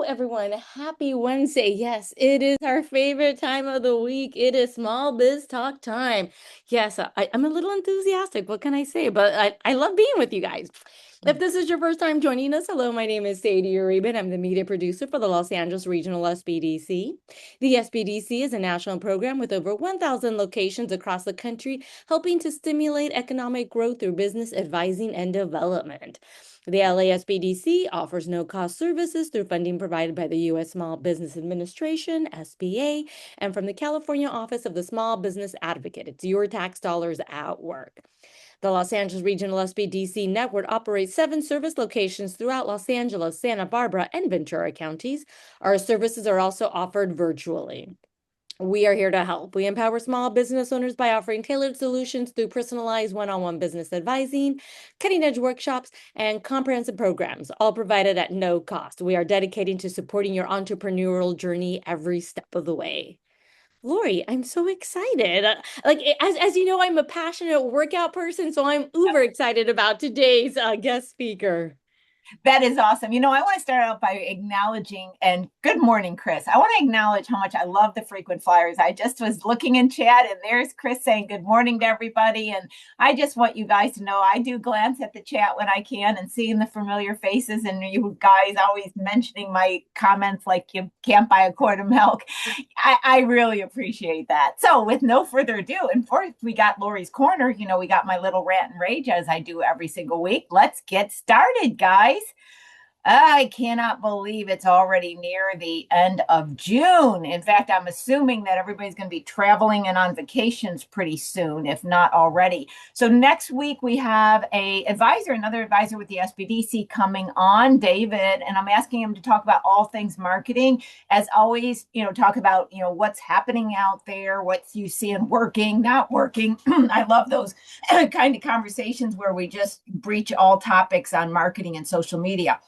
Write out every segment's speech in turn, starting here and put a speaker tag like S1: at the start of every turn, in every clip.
S1: everyone. Happy Wednesday. Yes, it is our favorite time of the week. It is Small Biz Talk time. Yes, I'm a little enthusiastic. What can I say? But I love being with you guys. If this is your first time joining us, hello, my name is Sadie Uriben. I'm the media producer for the Los Angeles Regional SBDC. The SBDC is a national program with over 1,000 locations across the country, helping to stimulate economic growth through business advising and development. The LASBDC offers no-cost services through funding provided by the U.S. Small Business Administration, SBA, and from the California Office of the Small Business Advocate. It's your tax dollars at work. The Los Angeles Regional SBDC network operates 7 service locations throughout Los Angeles, Santa Barbara, and Ventura counties. Our services are also offered virtually. We are here to help. We empower small business owners by offering tailored solutions through personalized one-on-one business advising, cutting-edge workshops, and comprehensive programs, all provided at no cost. We are dedicated to supporting your entrepreneurial journey every step of the way. Lori, I'm so excited. As you know, I'm a passionate workout person, so I'm uber excited about today's guest speaker.
S2: That is awesome. I want to start out by acknowledging, and good morning, Chris. I want to acknowledge how much I love the frequent flyers. I just was looking in chat, and there's Chris saying good morning to everybody. And I just want you guys to know I do glance at the chat when I can and seeing the familiar faces, and you guys always mentioning my comments like you can't buy a quart of milk. I really appreciate that. So with no further ado, and first we got Lori's Corner, we got my little rant and rage as I do every single week. Let's get started, guys. I cannot believe it's already near the end of June. In fact, I'm assuming that everybody's going to be traveling and on vacations pretty soon, if not already. So next week we have another advisor with the SBDC coming on, David, and I'm asking him to talk about all things marketing. As always, talk about, what's happening out there, what you see in working, not working. I love those kind of conversations where we just breach all topics on marketing and social media.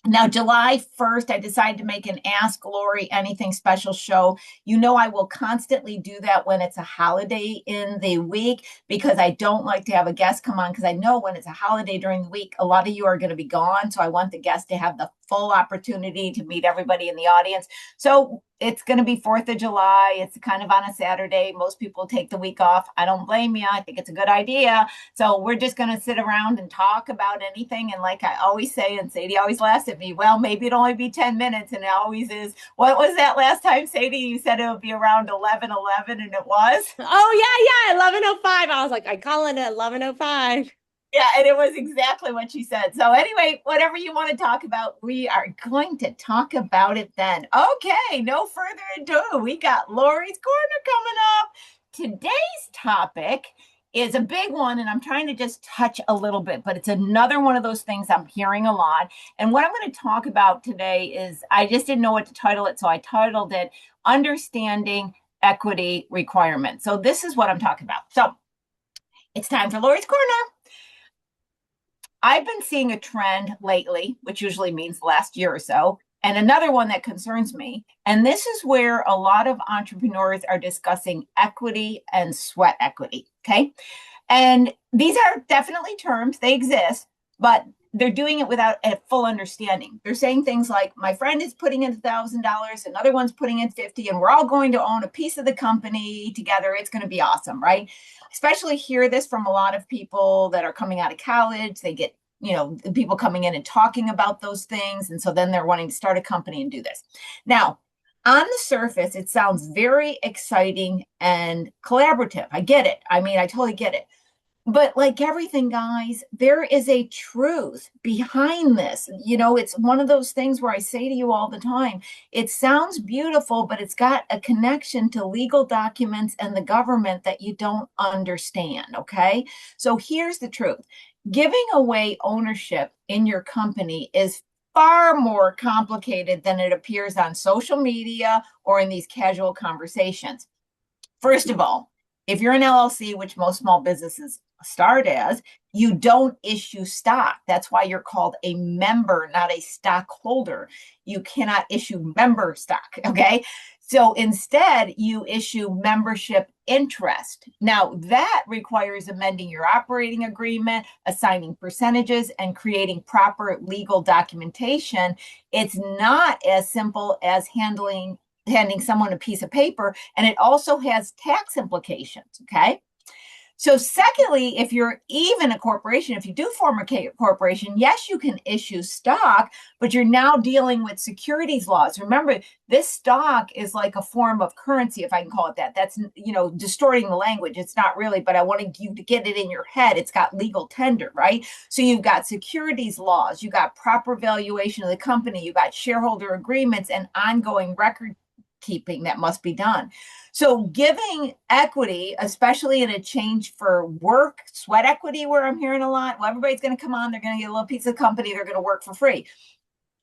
S2: Now, July 1st, I decided to make an Ask Lori Anything Special show. I will constantly do that when it's a holiday in the week because I don't like to have a guest come on because I know when it's a holiday during the week, a lot of you are going to be gone. So I want the guest to have the full opportunity to meet everybody in the audience. So it's going to be 4th of July. It's kind of on a Saturday. Most people take the week off. I don't blame you. I think it's a good idea. So we're just going to sit around and talk about anything. And like I always say, and Sadie always laughs at me, well, maybe it'll only be 10 minutes. And it always is. What was that last time, Sadie? You said it would be around 11:11, and it was?
S1: Oh, yeah, 11:05. I was like, I call it at 11:05.
S2: Yeah, and it was exactly what she said. So anyway, whatever you want to talk about, we are going to talk about it then. Okay, no further ado. We got Lori's Corner coming up. Today's topic is a big one, and I'm trying to just touch a little bit, but it's another one of those things I'm hearing a lot. And what I'm going to talk about today is I just didn't know what to title it, so I titled it Understanding Equity Requirements. So this is what I'm talking about. So it's time for Lori's Corner. I've been seeing a trend lately, which usually means the last year or so, and another one that concerns me. And this is where a lot of entrepreneurs are discussing equity and sweat equity. Okay. And these are definitely terms, they exist, but they're doing it without a full understanding. They're saying things like, my friend is putting in $1,000, another one's putting in 50, and we're all going to own a piece of the company together. It's going to be awesome, right? Especially hear this from a lot of people that are coming out of college. They get, people coming in and talking about those things. And so then they're wanting to start a company and do this. Now, on the surface, it sounds very exciting and collaborative. I get it. I mean, I totally get it. But like everything, guys, there is a truth behind this. It's one of those things where I say to you all the time, it sounds beautiful, but it's got a connection to legal documents and the government that you don't understand, okay? So here's the truth. Giving away ownership in your company is far more complicated than it appears on social media or in these casual conversations. First of all, if you're an LLC, which most small businesses start as, you don't issue stock. That's why you're called a member, not a stockholder. You cannot issue member stock. Okay. So instead, you issue membership interest. Now, that requires amending your operating agreement, assigning percentages, and creating proper legal documentation. It's not as simple as handing someone a piece of paper, and it also has tax implications. Okay. So, secondly, if you're even a corporation, if you do form a corporation, yes, you can issue stock, but you're now dealing with securities laws. Remember, this stock is like a form of currency, if I can call it that. That's, distorting the language. It's not really, but I wanted you to get it in your head. It's got legal tender, right? So you've got securities laws, you got proper valuation of the company, you got shareholder agreements and ongoing record keeping that must be done. So giving equity, especially in a change for work, sweat equity, where I'm hearing a lot, well, everybody's going to come on, they're going to get a little piece of the company, they're going to work for free.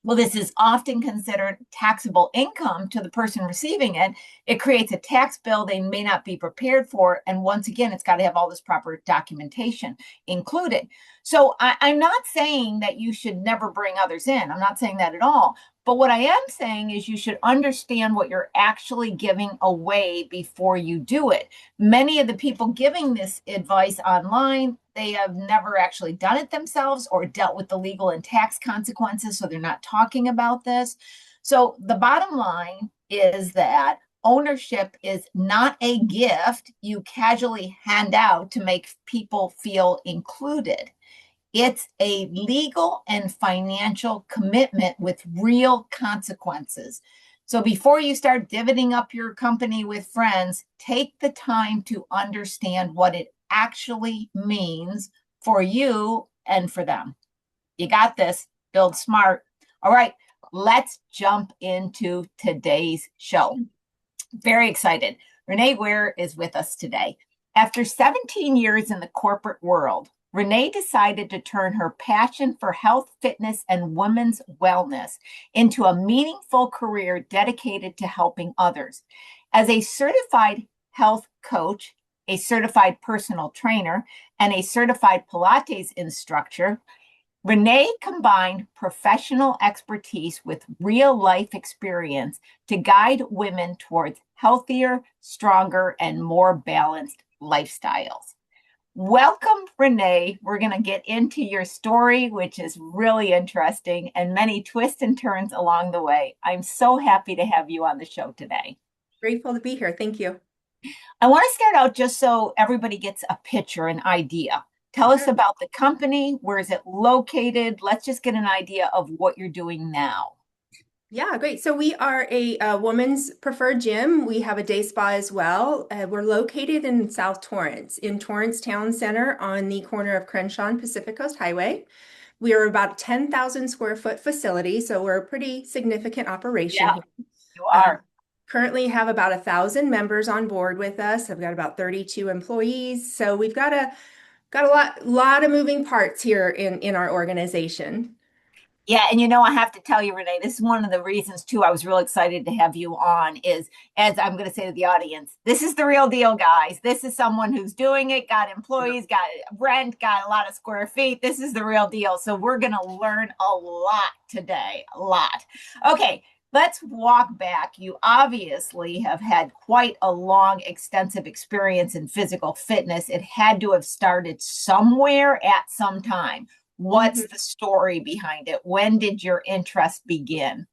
S2: Well, this is often considered taxable income to the person receiving it. It creates a tax bill they may not be prepared for. And once again, it's got to have all this proper documentation included. So I'm not saying that you should never bring others in. I'm not saying that at all. But what I am saying is you should understand what you're actually giving away before you do it. Many of the people giving this advice online, they have never actually done it themselves or dealt with the legal and tax consequences, so they're not talking about this. So the bottom line is that ownership is not a gift you casually hand out to make people feel included. It's a legal and financial commitment with real consequences. So before you start dividing up your company with friends, take the time to understand what it actually means for you and for them. You got this. Build smart. All right, let's jump into today's show. Very excited. Renee Ware is with us today. After 17 years in the corporate world, Renee decided to turn her passion for health, fitness, and women's wellness into a meaningful career dedicated to helping others. As a certified health coach, a certified personal trainer, and a certified Pilates instructor, Renee combined professional expertise with real life experience to guide women towards healthier, stronger, and more balanced lifestyles. Welcome, Renee. We're going to get into your story, which is really interesting, and many twists and turns along the way. I'm so happy to have you on the show today.
S3: Grateful to be here. Thank you.
S2: I want to start out just so everybody gets a picture, an idea. Tell us about the company. Where is it located? Let's just get an idea of what you're doing now.
S3: Yeah, great. So we are a woman's preferred gym. We have a day spa as well. We're located in South Torrance, in Torrance Town Center on the corner of Crenshaw and Pacific Coast Highway. We are about 10,000 square foot facility, so we're a pretty significant operation
S2: Yeah,
S3: here.
S2: you are.
S3: Currently have about 1,000 members on board with us. I've got about 32 employees. So we've got a lot of moving parts here in our organization.
S2: Yeah, and I have to tell you, Renee, this is one of the reasons too I was real excited to have you on is, as I'm going to say to the audience, this is the real deal, guys. This is someone who's doing it, got employees, got rent, got a lot of square feet. This is the real deal. So we're going to learn a lot today, a lot. Okay, let's walk back. You obviously have had quite a long, extensive experience in physical fitness. It had to have started somewhere at some time. What's the story behind it? When did your interest begin?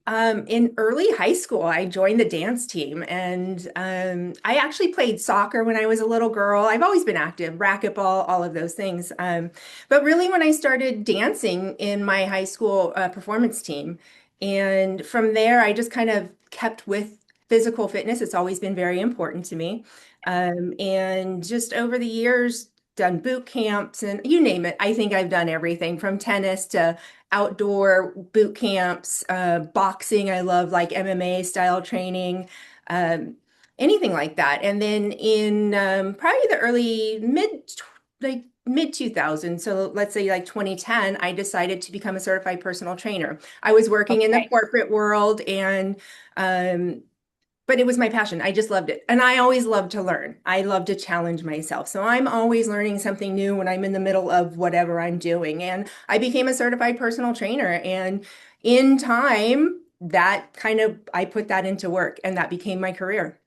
S3: In early high school, I joined the dance team, and I actually played soccer when I was a little girl. I've always been active, racquetball, all of those things. But really, when I started dancing in my high school performance team, and from there, I just kind of kept with physical fitness. It's always been very important to me. And just over the years, done boot camps and you name it. I think I've done everything from tennis to outdoor boot camps, boxing. I love like MMA style training, anything like that. And then in probably the early mid 2000s, so let's say like 2010, I decided to become a certified personal trainer. I was working in the corporate world and but but it was my passion. I just loved it. And I always love to learn. I love to challenge myself. So I'm always learning something new when I'm in the middle of whatever I'm doing. And I became a certified personal trainer. And in time, that kind of, I put that into work and that became my career.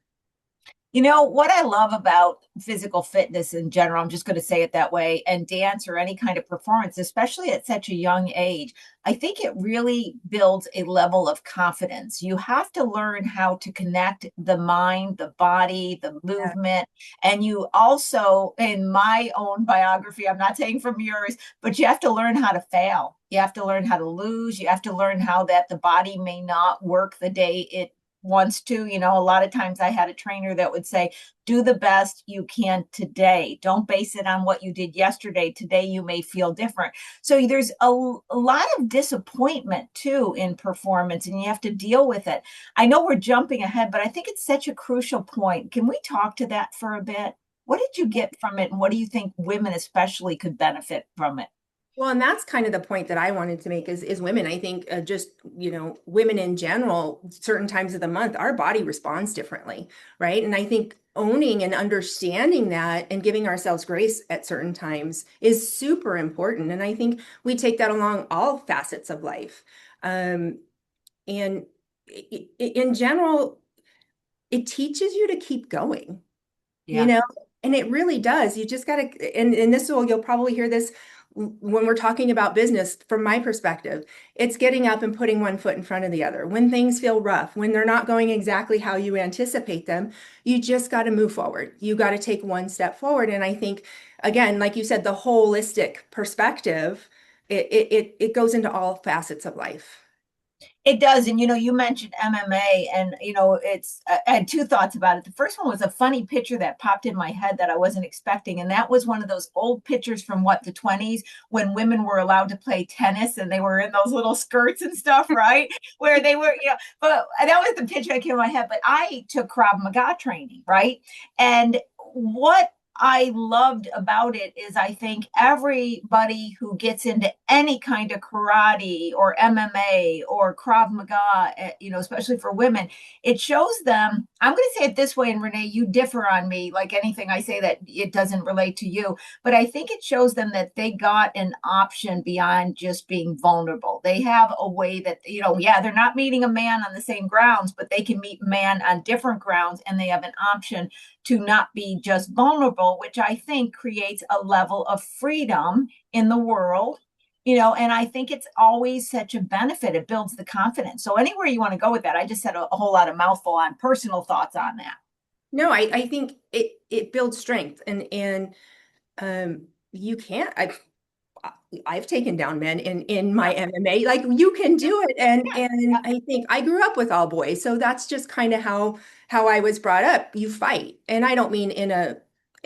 S2: You know, what I love about physical fitness in general, I'm just going to say it that way, and dance or any kind of performance, especially at such a young age, I think it really builds a level of confidence. You have to learn how to connect the mind, the body, the
S3: Yeah.
S2: movement. And you also, in my own biography, I'm not saying from yours, but you have to learn how to fail. You have to learn how to lose. You have to learn how that the body may not work the day it wants to. You know, a lot of times I had a trainer that would say, do the best you can today. Don't base it on what you did yesterday. Today you may feel different. So there's a lot of disappointment too in performance, and you have to deal with it. I know we're jumping ahead, but I think it's such a crucial point. Can we talk to that for a bit? What did you get from it, and what do you think women especially could benefit from it?
S3: Well, and that's kind of the point that I wanted to make is women. I think just, women in general, certain times of the month, our body responds differently, right? And I think owning and understanding that and giving ourselves grace at certain times is super important. And I think we take that along all facets of life. And in general, it teaches you to keep going, you
S2: Yeah.
S3: know, and it really does. You just got to, and you'll probably hear this when we're talking about business from my perspective. It's getting up and putting one foot in front of the other. When things feel rough, when they're not going exactly how you anticipate them, you just got to move forward. You got to take one step forward. And I think, again, like you said, the holistic perspective, it goes into all facets of life.
S2: It does. And, you know, you mentioned MMA, and, you know, I had two thoughts about it. The first one was a funny picture that popped in my head that I wasn't expecting. And that was one of those old pictures from the 20s when women were allowed to play tennis and they were in those little skirts and stuff, right? Where they were, but that was the picture that came in my head. But I took Krav Maga training, right? And what I loved about it is I think everybody who gets into any kind of karate or MMA or Krav Maga, especially for women, it shows them. I'm going to say it this way, and Renee, you differ on me, like anything I say that it doesn't relate to you, but I think it shows them that they got an option beyond just being vulnerable. They have a way that, yeah, they're not meeting a man on the same grounds, but they can meet a man on different grounds, and they have an option to not be just vulnerable, which I think creates a level of freedom in the world, and I think it's always such a benefit. It builds the confidence. So anywhere you want to go with that, I just said a whole lot of mouthful on personal thoughts on that.
S3: No, I think it builds strength you can't. I've taken down men in my MMA. Like you can do it. And I think I grew up with all boys. So that's just kind of how I was brought up. You fight. And I don't mean in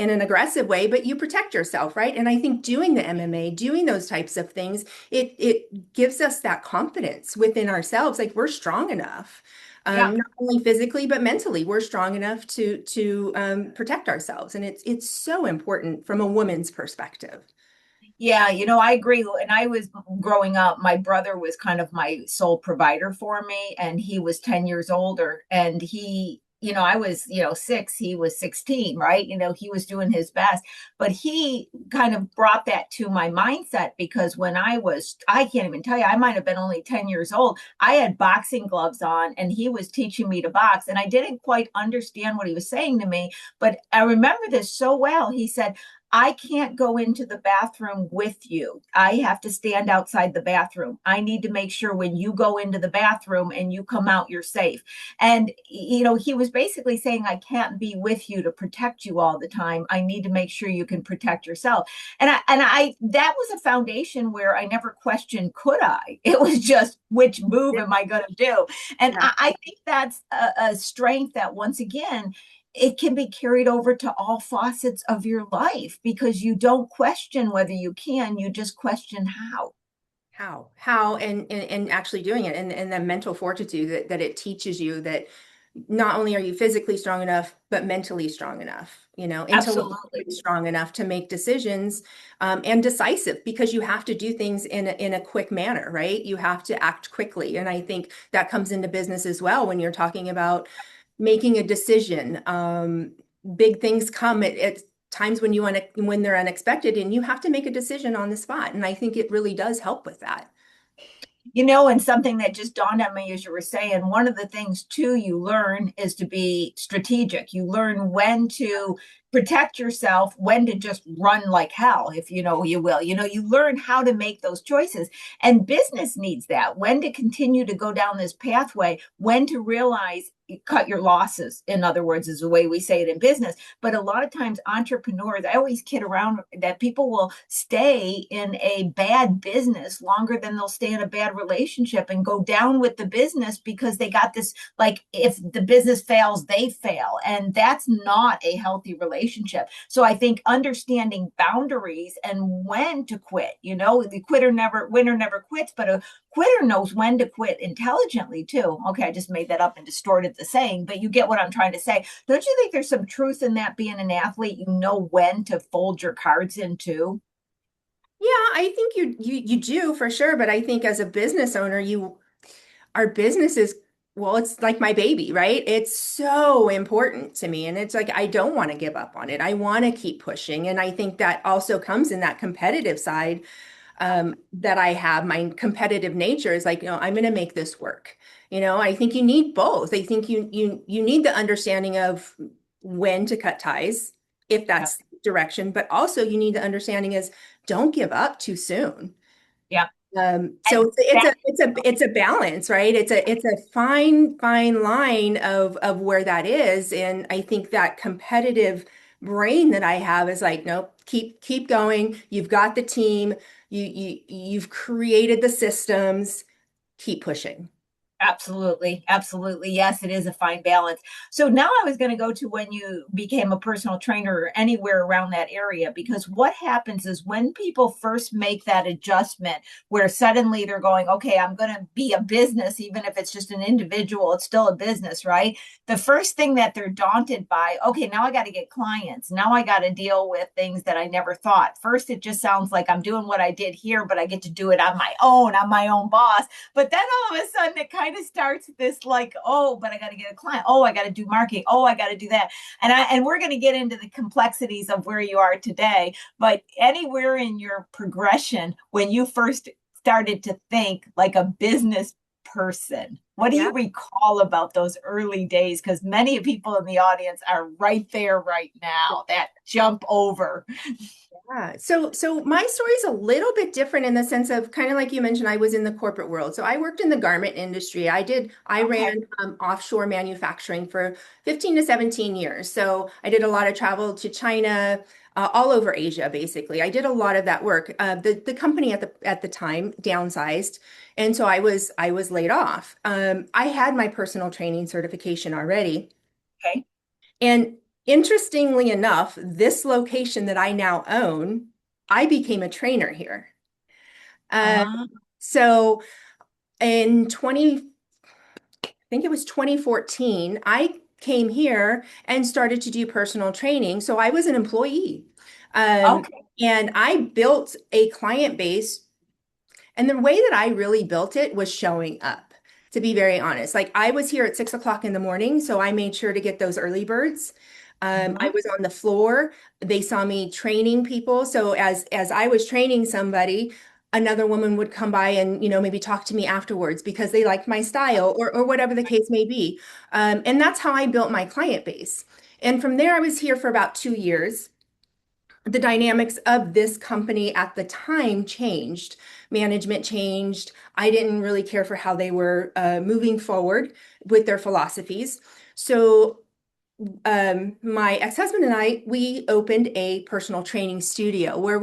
S3: an aggressive way, but you protect yourself, right? And I think doing the MMA, doing those types of things, it gives us that confidence within ourselves. Like we're strong enough.
S2: Yeah.
S3: Not only physically but mentally, we're strong enough to protect ourselves, and it's so important from a woman's perspective.
S2: Yeah, I agree. And I was growing up, my brother was kind of my sole provider for me, and he was 10 years older. And I was, 6, he was 16, right? He was doing his best, but he kind of brought that to my mindset because I can't even tell you, I might have been only 10 years old. I had boxing gloves on and he was teaching me to box. And I didn't quite understand what he was saying to me, but I remember this so well. He said, I can't go into the bathroom with you. I have to stand outside the bathroom. I need to make sure when you go into the bathroom and you come out, you're safe. And, he was basically saying, I can't be with you to protect you all the time. I need to make sure you can protect yourself. And I that was a foundation where I never questioned, could I? It was just, which move am I going to do? And
S3: Yeah.
S2: I think that's a strength that, once again, it can be carried over to all facets of your life because you don't question whether you can, you just question how.
S3: How and actually doing it, and the mental fortitude that it teaches you, that not only are you physically strong enough, but mentally strong enough, intellectually
S2: Absolutely.
S3: strong enough to make decisions, and decisive, because you have to do things in a quick manner, right? You have to act quickly. And I think that comes into business as well when you're talking about making a decision. Big things come at times when when they're unexpected, and you have to make a decision on the spot. And I think it really does help with that.
S2: And something that just dawned on me as you were saying, one of the things too you learn is to be strategic. You learn when to protect yourself, when to just run like hell, if you know you will. You learn how to make those choices. And business needs that. When to continue to go down this pathway, when to realize cut your losses, in other words, is the way we say it in business. But a lot of times entrepreneurs, I always kid around that people will stay in a bad business longer than they'll stay in a bad relationship and go down with the business because they got this, like, if the business fails, they fail. And that's not a healthy relationship. So I think understanding boundaries and when to quit, the winner never quits, but a quitter knows when to quit intelligently too. Okay, I just made that up and distorted the saying, but you get what I'm trying to say. Don't you think there's some truth in that? Being an athlete, you know when to fold your cards in too.
S3: Yeah, I think you do for sure, but I think as a business owner, our business is, well, it's like my baby, right? It's so important to me, and it's like I don't want to give up on it. I want to keep pushing, and I think that also comes in that competitive side that I have. My competitive nature is like, I'm going to make this work. I think you need both. I think you need the understanding of when to cut ties, if
S2: Yeah.
S3: that's the direction, but also you need the understanding is don't give up too soon.
S2: Yeah.
S3: So
S2: And that,
S3: it's a balance, right? It's a fine line of where that is, and I think that competitive brain that I have is like, nope, keep going. You've got the team. You've created the systems. Keep pushing.
S2: Absolutely. Absolutely. Yes, it is a fine balance. So now I was going to go to when you became a personal trainer or anywhere around that area, because what happens is when people first make that adjustment where suddenly they're going, okay, I'm going to be a business, even if it's just an individual, it's still a business, right? The first thing that they're daunted by, okay, now I got to get clients. Now I got to deal with things that I never thought. First, it just sounds like I'm doing what I did here, but I get to do it on my own. I'm my own boss. But then all of a sudden it kind of starts this like, oh, but I got to get a client. Oh, I got to do marketing. Oh, I got to do that. And we're going to get into the complexities of where you are today. But anywhere in your progression, when you first started to think like a business person, what do
S3: Yeah.
S2: you recall about those early days? Because many people in the audience are right there right now, that jump over.
S3: Yeah. So my story is a little bit different in the sense of kind of like you mentioned, I was in the corporate world. So I worked in the garment industry. I
S2: Okay.
S3: ran offshore manufacturing for 15 to 17 years. So I did a lot of travel to China, all over Asia, basically. I did a lot of that work. The company at the time downsized, and so I was laid off. I had my personal training certification already.
S2: Okay.
S3: And interestingly enough, this location that I now own, I became a trainer here. Uh,
S2: Uh,
S3: so in 20, I think it was 2014, I came here and started to do personal training. So I was an employee. Um,
S2: okay.
S3: and I built a client base. And the way that I really built it was showing up, to be very honest. Like I was here at 6 o'clock in the morning, so I made sure to get those early birds. I
S2: Mhm.
S3: was on the floor. They saw me training people. So as I was training somebody, another woman would come by and maybe talk to me afterwards because they liked my style or whatever the case may be. And that's how I built my client base. And from there, I was here for about 2 years. The dynamics of this company at the time changed. Management changed. I didn't really care for how they were moving forward with their philosophies. So my ex-husband and we opened a personal training studio where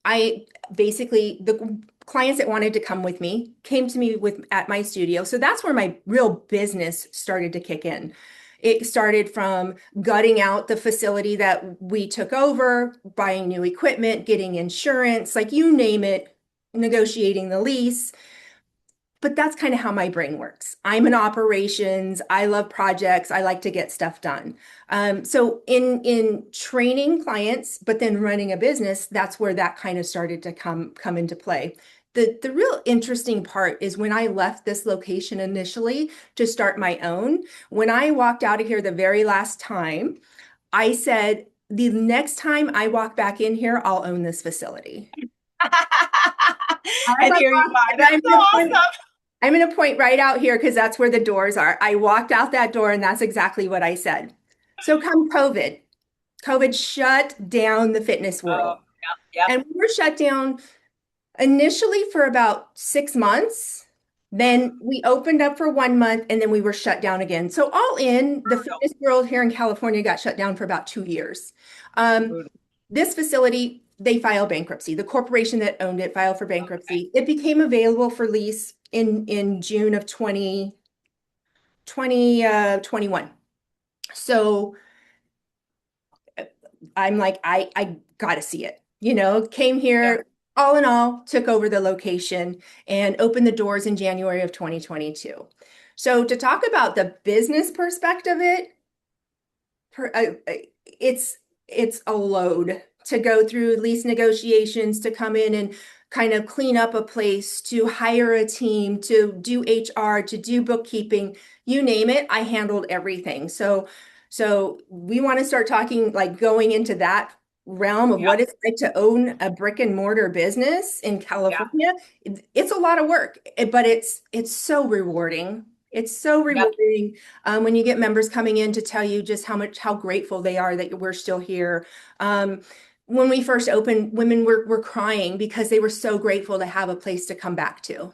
S3: I basically, the clients that wanted to come with me came to me at my studio. So that's where my real business started to kick in. It started from gutting out the facility that we took over, buying new equipment, getting insurance, like you name it, negotiating the lease. but that's kind of how my brain works. I'm in operations. I love projects. I like to get stuff done. So in training clients, but then running a business, that's where that kind of started to come into play. The real interesting part is when I left this location initially to start my own. When I walked out of here the very last time, I said, the next time I walk back in here, I'll own this facility.
S2: And here you are.
S3: And
S2: That's so awesome.
S3: I'm going to point right out here because that's where the doors are. I walked out that door and that's exactly what I said. So come COVID shut down the fitness
S2: Oh,
S3: world.
S2: yep,
S3: And we were shut down initially for about 6 months. Then we opened up for 1 month and then we were shut down again. So all in, the
S2: yep.
S3: fitness world here in California got shut down for about 2 years. Um,
S2: Brutal.
S3: this facility, they filed bankruptcy. The corporation that owned it filed for bankruptcy. It became available for lease in June of 2021. So I'm like, I gotta see it. Came
S2: Yeah,
S3: here, all in all, took over the location and opened the doors in January of 2022. So to talk about the business perspective of it, it's a load to go through lease negotiations, to come in and kind of clean up a place, to hire a team, to do HR, to do bookkeeping, you name it, I handled everything. So we want to start talking like going into that realm of
S2: yeah,
S3: what it's like to own a brick and mortar business in
S2: yeah,
S3: California. It's a lot of work, but it's so rewarding. It's so
S2: yep.
S3: rewarding when you get members coming in to tell you just how grateful they are that we're still here. When we first opened, women were crying because they were so grateful to have a place to come back to.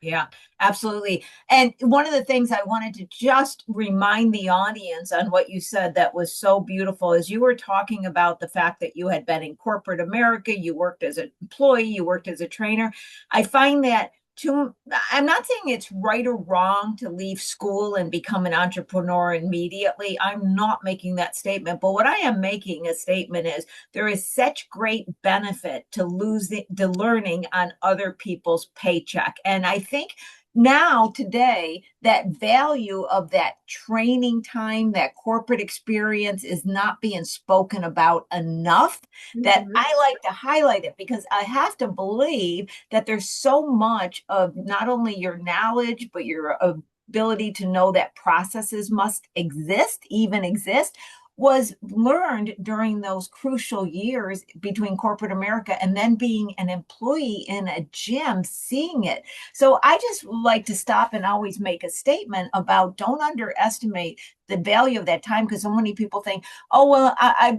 S2: Yeah, absolutely. And one of the things I wanted to just remind the audience on what you said that was so beautiful is you were talking about the fact that you had been in corporate America, you worked as an employee, you worked as a trainer. I find that I'm not saying it's right or wrong to leave school and become an entrepreneur immediately. I'm not making that statement, but what I am making a statement is there is such great benefit to losing the learning on other people's paycheck. And I think now today that value of that training time, that corporate experience is not being spoken about enough, that
S3: Mhm.
S2: I like to highlight it because I have to believe that there's so much of not only your knowledge but your ability to know that processes must exist, even exist, was learned during those crucial years between corporate America and then being an employee in a gym, seeing it. So I just like to stop and always make a statement about don't underestimate the value of that time because so many people think, oh, well,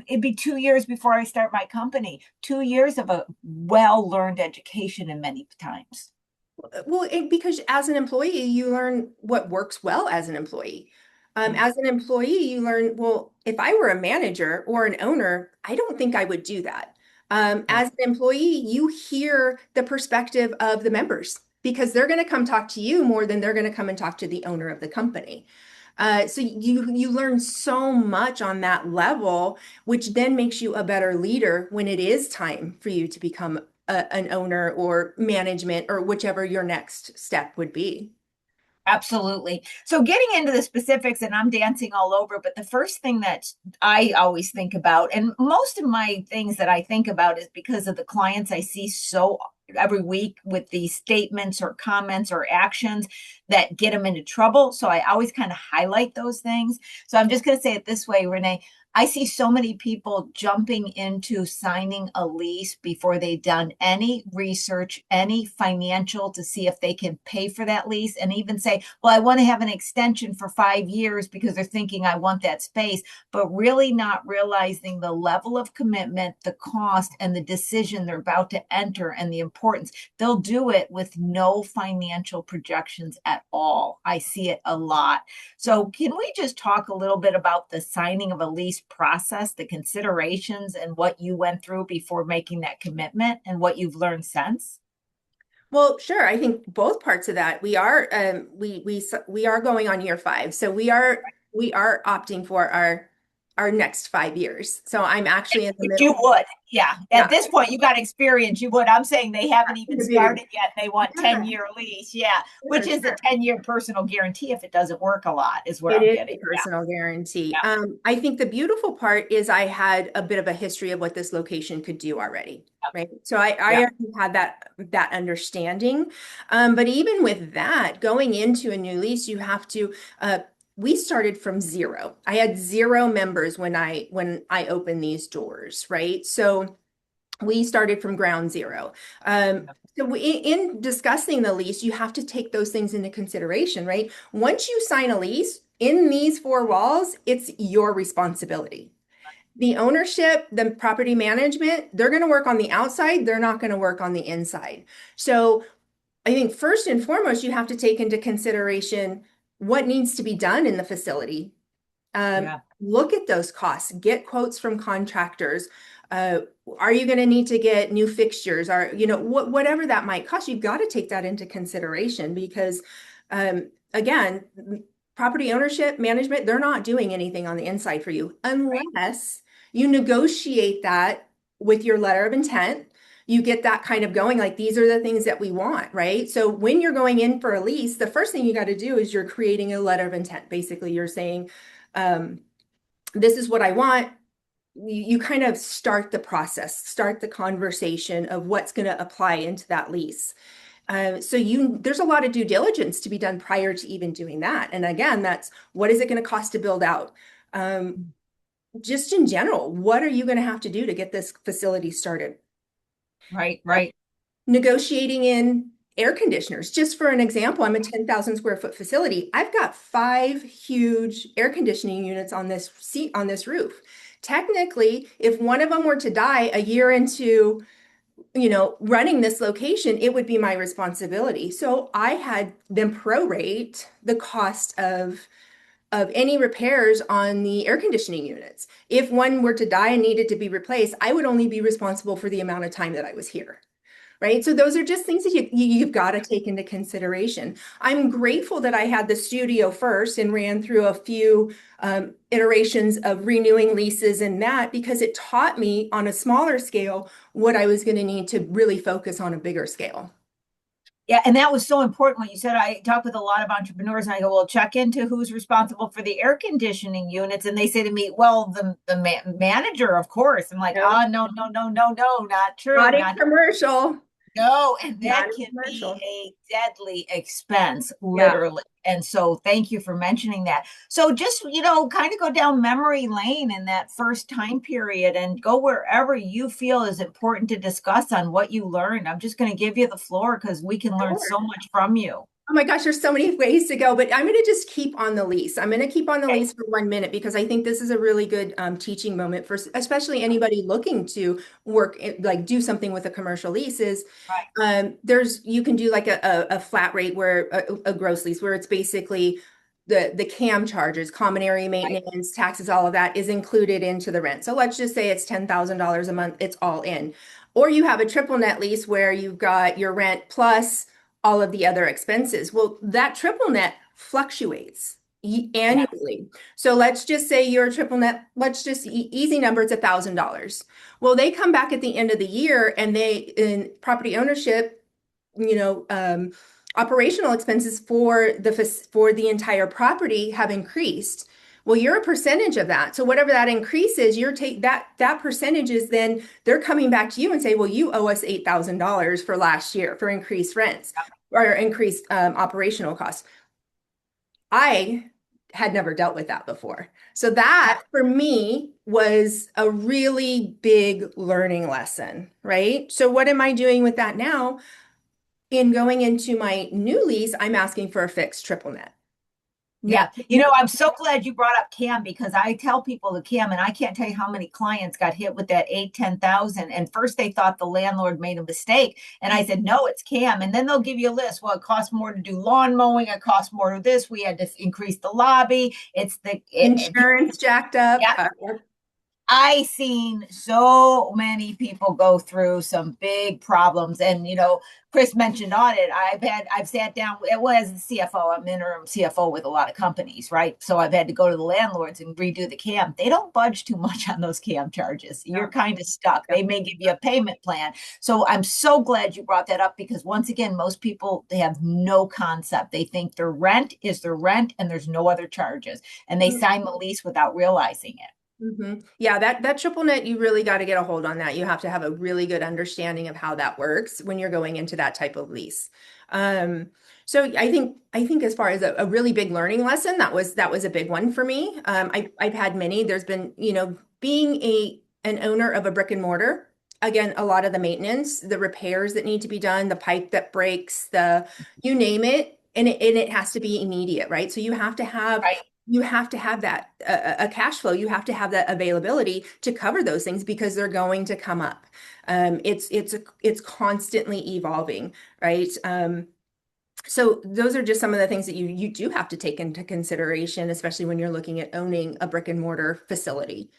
S2: it'd be 2 years before I start my company. 2 years of a well-learned education in many times.
S3: Well, because as an employee, you learn what works well as an employee. As an employee, you learn, well, if I were a manager or an owner, I don't think I would do that.
S2: Yeah,
S3: As an employee, you hear the perspective of the members because they're going to come talk to you more than they're going to come and talk to the owner of the company. So you learn so much on that level, which then makes you a better leader when it is time for you to become an owner or management or whichever your next step would be.
S2: absolutely. So getting into the specifics, and I'm dancing all over, but the first thing that I always think about, and most of my things that I think about is because of the clients I see so every week with these statements or comments or actions that get them into trouble. So I always kind of highlight those things. So I'm just going to say it this way, Renee. I see so many people jumping into signing a lease before they've done any research, any financial to see if they can pay for that lease, and even say, well, I want to have an extension for 5 years because they're thinking I want that space, but really not realizing the level of commitment, the cost, and the decision they're about to enter and the importance. They'll do it with no financial projections at all. I see it a lot. So can we just talk a little bit about the signing of a lease process, the considerations, and what you went through before making that commitment and what you've learned since?
S3: Well, sure. I think both parts of that. We are going on year 5, so we are opting for our our next 5 years. So I'm actually in the
S2: You
S3: middle.
S2: would. Yeah.
S3: Yeah.
S2: At this point, you got experience. You would. I'm saying they haven't even
S3: Yeah.
S2: started yet. They want
S3: Sure,
S2: 10-year lease. Yeah. Which is a
S3: sure.
S2: 10-year personal guarantee if it doesn't work a lot, is where
S3: It
S2: I'm
S3: is
S2: getting.
S3: a personal guarantee.
S2: Yeah.
S3: I think the beautiful part is I had a bit of a history of what this location could do already, right? So I
S2: Yeah.
S3: already had that understanding. But even with that, going into a new lease, you have to. We started from zero. I had zero members when I opened these doors, right? So we started from ground zero. In discussing the lease, you have to take those things into consideration, right? Once you sign a lease in these four walls, it's your responsibility. The ownership, the property management, they're going to work on the outside, they're not going to work on the inside. So I think first and foremost, you have to take into consideration what needs to be done in the facility.
S2: Yeah.
S3: Look at those costs, get quotes from contractors. Uh, are you going to need to get new fixtures? Or, whatever that might cost, you've got to take that into consideration because, again, property ownership management, they're not doing anything on the inside for you unless you negotiate that with your letter of intent. You get that kind of going, like these are the things that we want, right? So when you're going in for a lease, the first thing you got to do is you're creating a letter of intent. Basically, you're saying, um, this is what I want. You kind of start the process, start the conversation of what's going to apply into that lease. There's a lot of due diligence to be done prior to even doing that. And again, that's what is it going to cost to build out? Just in general, what are you going to have to do to get this facility started?
S2: Right. Right.
S3: Negotiating in air conditioners. Just for an example, I'm a 10,000 square foot facility. I've got 5 huge air conditioning units on this roof. Technically, if one of them were to die a year into, running this location, it would be my responsibility. So I had them prorate the cost of any repairs on the air conditioning units. If one were to die and needed to be replaced, I would only be responsible for the amount of time that I was here. Right. So those are just things that you've got to take into consideration. I'm grateful that I had the studio first and ran through a few iterations of renewing leases and that because it taught me on a smaller scale what I was going to need to really focus on a bigger scale.
S2: Yeah, and that was so important what you said. I talk with a lot of entrepreneurs and I go, well, check into who's responsible for the air conditioning units. And they say to me, well, the manager, of course. I'm like,
S3: No,
S2: no, no, no, no, no, not true.
S3: not a
S2: Not
S3: commercial.
S2: no. And
S3: Not
S2: that
S3: a
S2: can be
S3: commercial.
S2: a deadly expense,
S3: Yeah.
S2: literally. And so thank you for mentioning that. So just, kind of go down memory lane in that first time period and go wherever you feel is important to discuss on what you learned. I'm just going to give you the floor because we can learn so
S3: Sure.
S2: much from you.
S3: Oh my gosh, there's so many ways to go, but I'm going to just keep on the lease. I'm going to keep on the
S2: Okay.
S3: lease for 1 minute because I think this is a really good teaching moment for especially anybody looking to work, like do something with a commercial lease is
S2: Right.
S3: you can do like a flat rate where a gross lease where it's basically the CAM charges, common area
S2: Right.
S3: maintenance, taxes, all of that is included into the rent. So let's just say it's $10,000 a month, it's all in. Or you have a triple net lease where you've got your rent plus all of the other expenses. Well, that triple net fluctuates
S2: Yeah.
S3: annually. So let's just say your triple net, let's just easy number, it's $1,000. Well, they come back at the end of the year and they in property ownership, operational expenses for the entire property have increased. Well, you're a percentage of that. So whatever that increase is, you're take that percentage is then they're coming back to you and say, well, you owe us $8,000 for last year for increased rents or increased operational costs. I had never dealt with that before. So that for me was a really big learning lesson, right? So what am I doing with that now? In going into my new lease, I'm asking for a fixed triple net.
S2: Yeah. I'm so glad you brought up CAM because I tell people the CAM, and I can't tell you how many clients got hit with that 8, 10,000. And first they thought the landlord made a mistake. And I said, no, it's CAM. And then they'll give you a list. Well, it costs more to do lawn mowing. It costs more to this. We had to increase the lobby. It's
S3: Insurance jacked up.
S2: yeah. I seen so many people go through some big problems. And, Chris mentioned audit. I've sat down, well, as a CFO, I'm interim CFO with a lot of companies, right? So I've had to go to the landlords and redo the CAM. They don't budge too much on those CAM charges. You're
S3: Yeah.
S2: kind of stuck.
S3: Yeah.
S2: They may give you a payment plan. So I'm so glad you brought that up, because once again, most people, they have no concept. They think their rent is their rent and there's no other charges. And they sign the lease without realizing it.
S3: Yeah, that triple net, you really got to get a hold on that. You have to have a really good understanding of how that works when you're going into that type of lease. Um, so I think as far as a really big learning lesson, that was a big one for me. I've had many. There's been, being an owner of a brick and mortar, again, a lot of the maintenance, the repairs that need to be done, the pipe that breaks, you name it, and it has to be immediate, right? So
S2: Right.
S3: you have to have that a cash flow. You have to have that availability to cover those things because they're going to come up. It's constantly evolving, right? So those are just some of the things that you do have to take into consideration, especially when you're looking at owning a brick and mortar facility.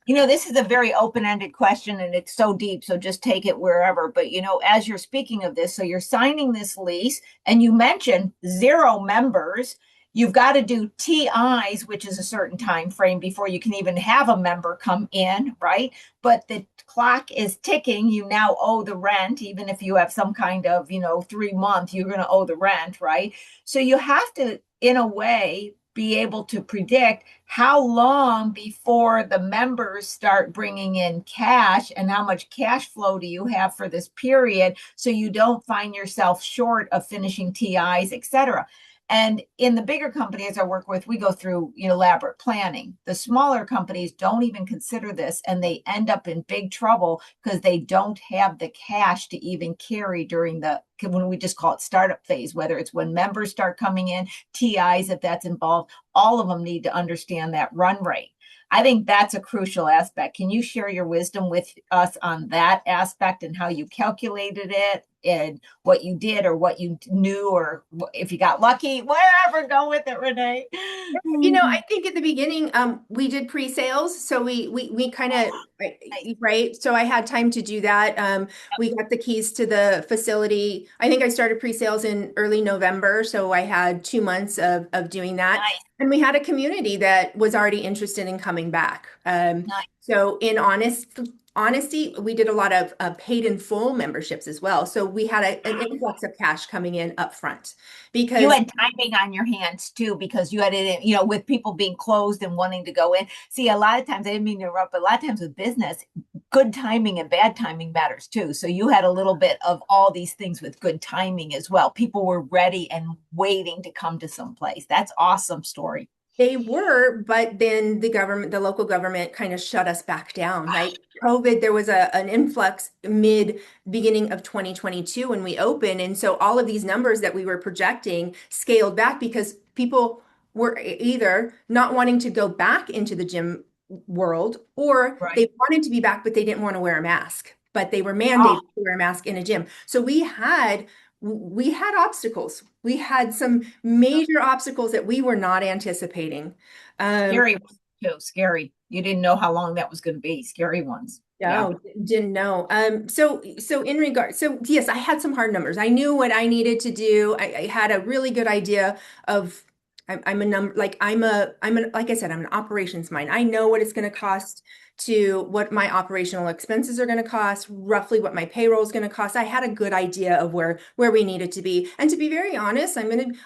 S2: This is a very open-ended question and it's so deep, so just take it wherever. But, as you're speaking of this, so you're signing this lease and you mentioned 0 members. You've got to do TIs, which is a certain time frame before you can even have a member come in, right? But the clock is ticking. You now owe the rent, even if you have some kind of, 3 month, you're going to owe the rent, right? So you have to, in a way, be able to predict how long before the members start bringing in cash and how much cash flow do you have for this period, so you don't find yourself short of finishing TIs, etc. And in the bigger companies I work with, we go through elaborate planning. The smaller companies don't even consider this, and they end up in big trouble because they don't have the cash to even carry during when we just call it startup phase, whether it's when members start coming in, TIs, if that's involved. All of them need to understand that run rate. I think that's a crucial aspect. Can you share your wisdom with us on that aspect and how you calculated it and what you did or what you knew, or if you got lucky, wherever, go with it, Renee.
S3: I think at the beginning, we did pre-sales, so we kind of right. So I had time to do that. We got the keys to the facility. I think I started pre-sales in early November, so I had 2 months of doing that.
S2: Nice,
S3: And we had a community that was already interested in coming back.
S2: nice.
S3: So in honesty, we did a lot of paid in full memberships as well. So we had an influx of cash coming in up front
S2: You
S3: because
S2: had timing on your hands too, because you had it, with people being closed and wanting to go in. See, a lot of times, I didn't mean to interrupt, but a lot of times with business, good timing and bad timing matters too. So you had a little bit of all these things with good timing as well. People were ready and waiting to come to some place. That's awesome story.
S3: they were, but then the local government kind of shut us back down, right? COVID, there was an influx mid beginning of 2022 when we opened. And so all of these numbers that we were projecting scaled back because people were either not wanting to go back into the gym world, or
S2: Right.
S3: they wanted to be back, but they didn't want to wear a mask, but they were
S2: Oh,
S3: mandated to wear a mask in a gym. So we had obstacles. We had some major obstacles that we were not anticipating. Um,
S2: scary ones too. Scary. You didn't know how long that was going to be. Scary ones. Yeah.
S3: no, didn't know. So yes, I had some hard numbers. I knew what I needed to do. I had a really good idea of. I'm a number like like I said, I'm an operations mind. I know what it's going to cost, to what my operational expenses are going to cost, roughly what my payroll is going to cost. I had a good idea of where we needed to be. And to be very honest, in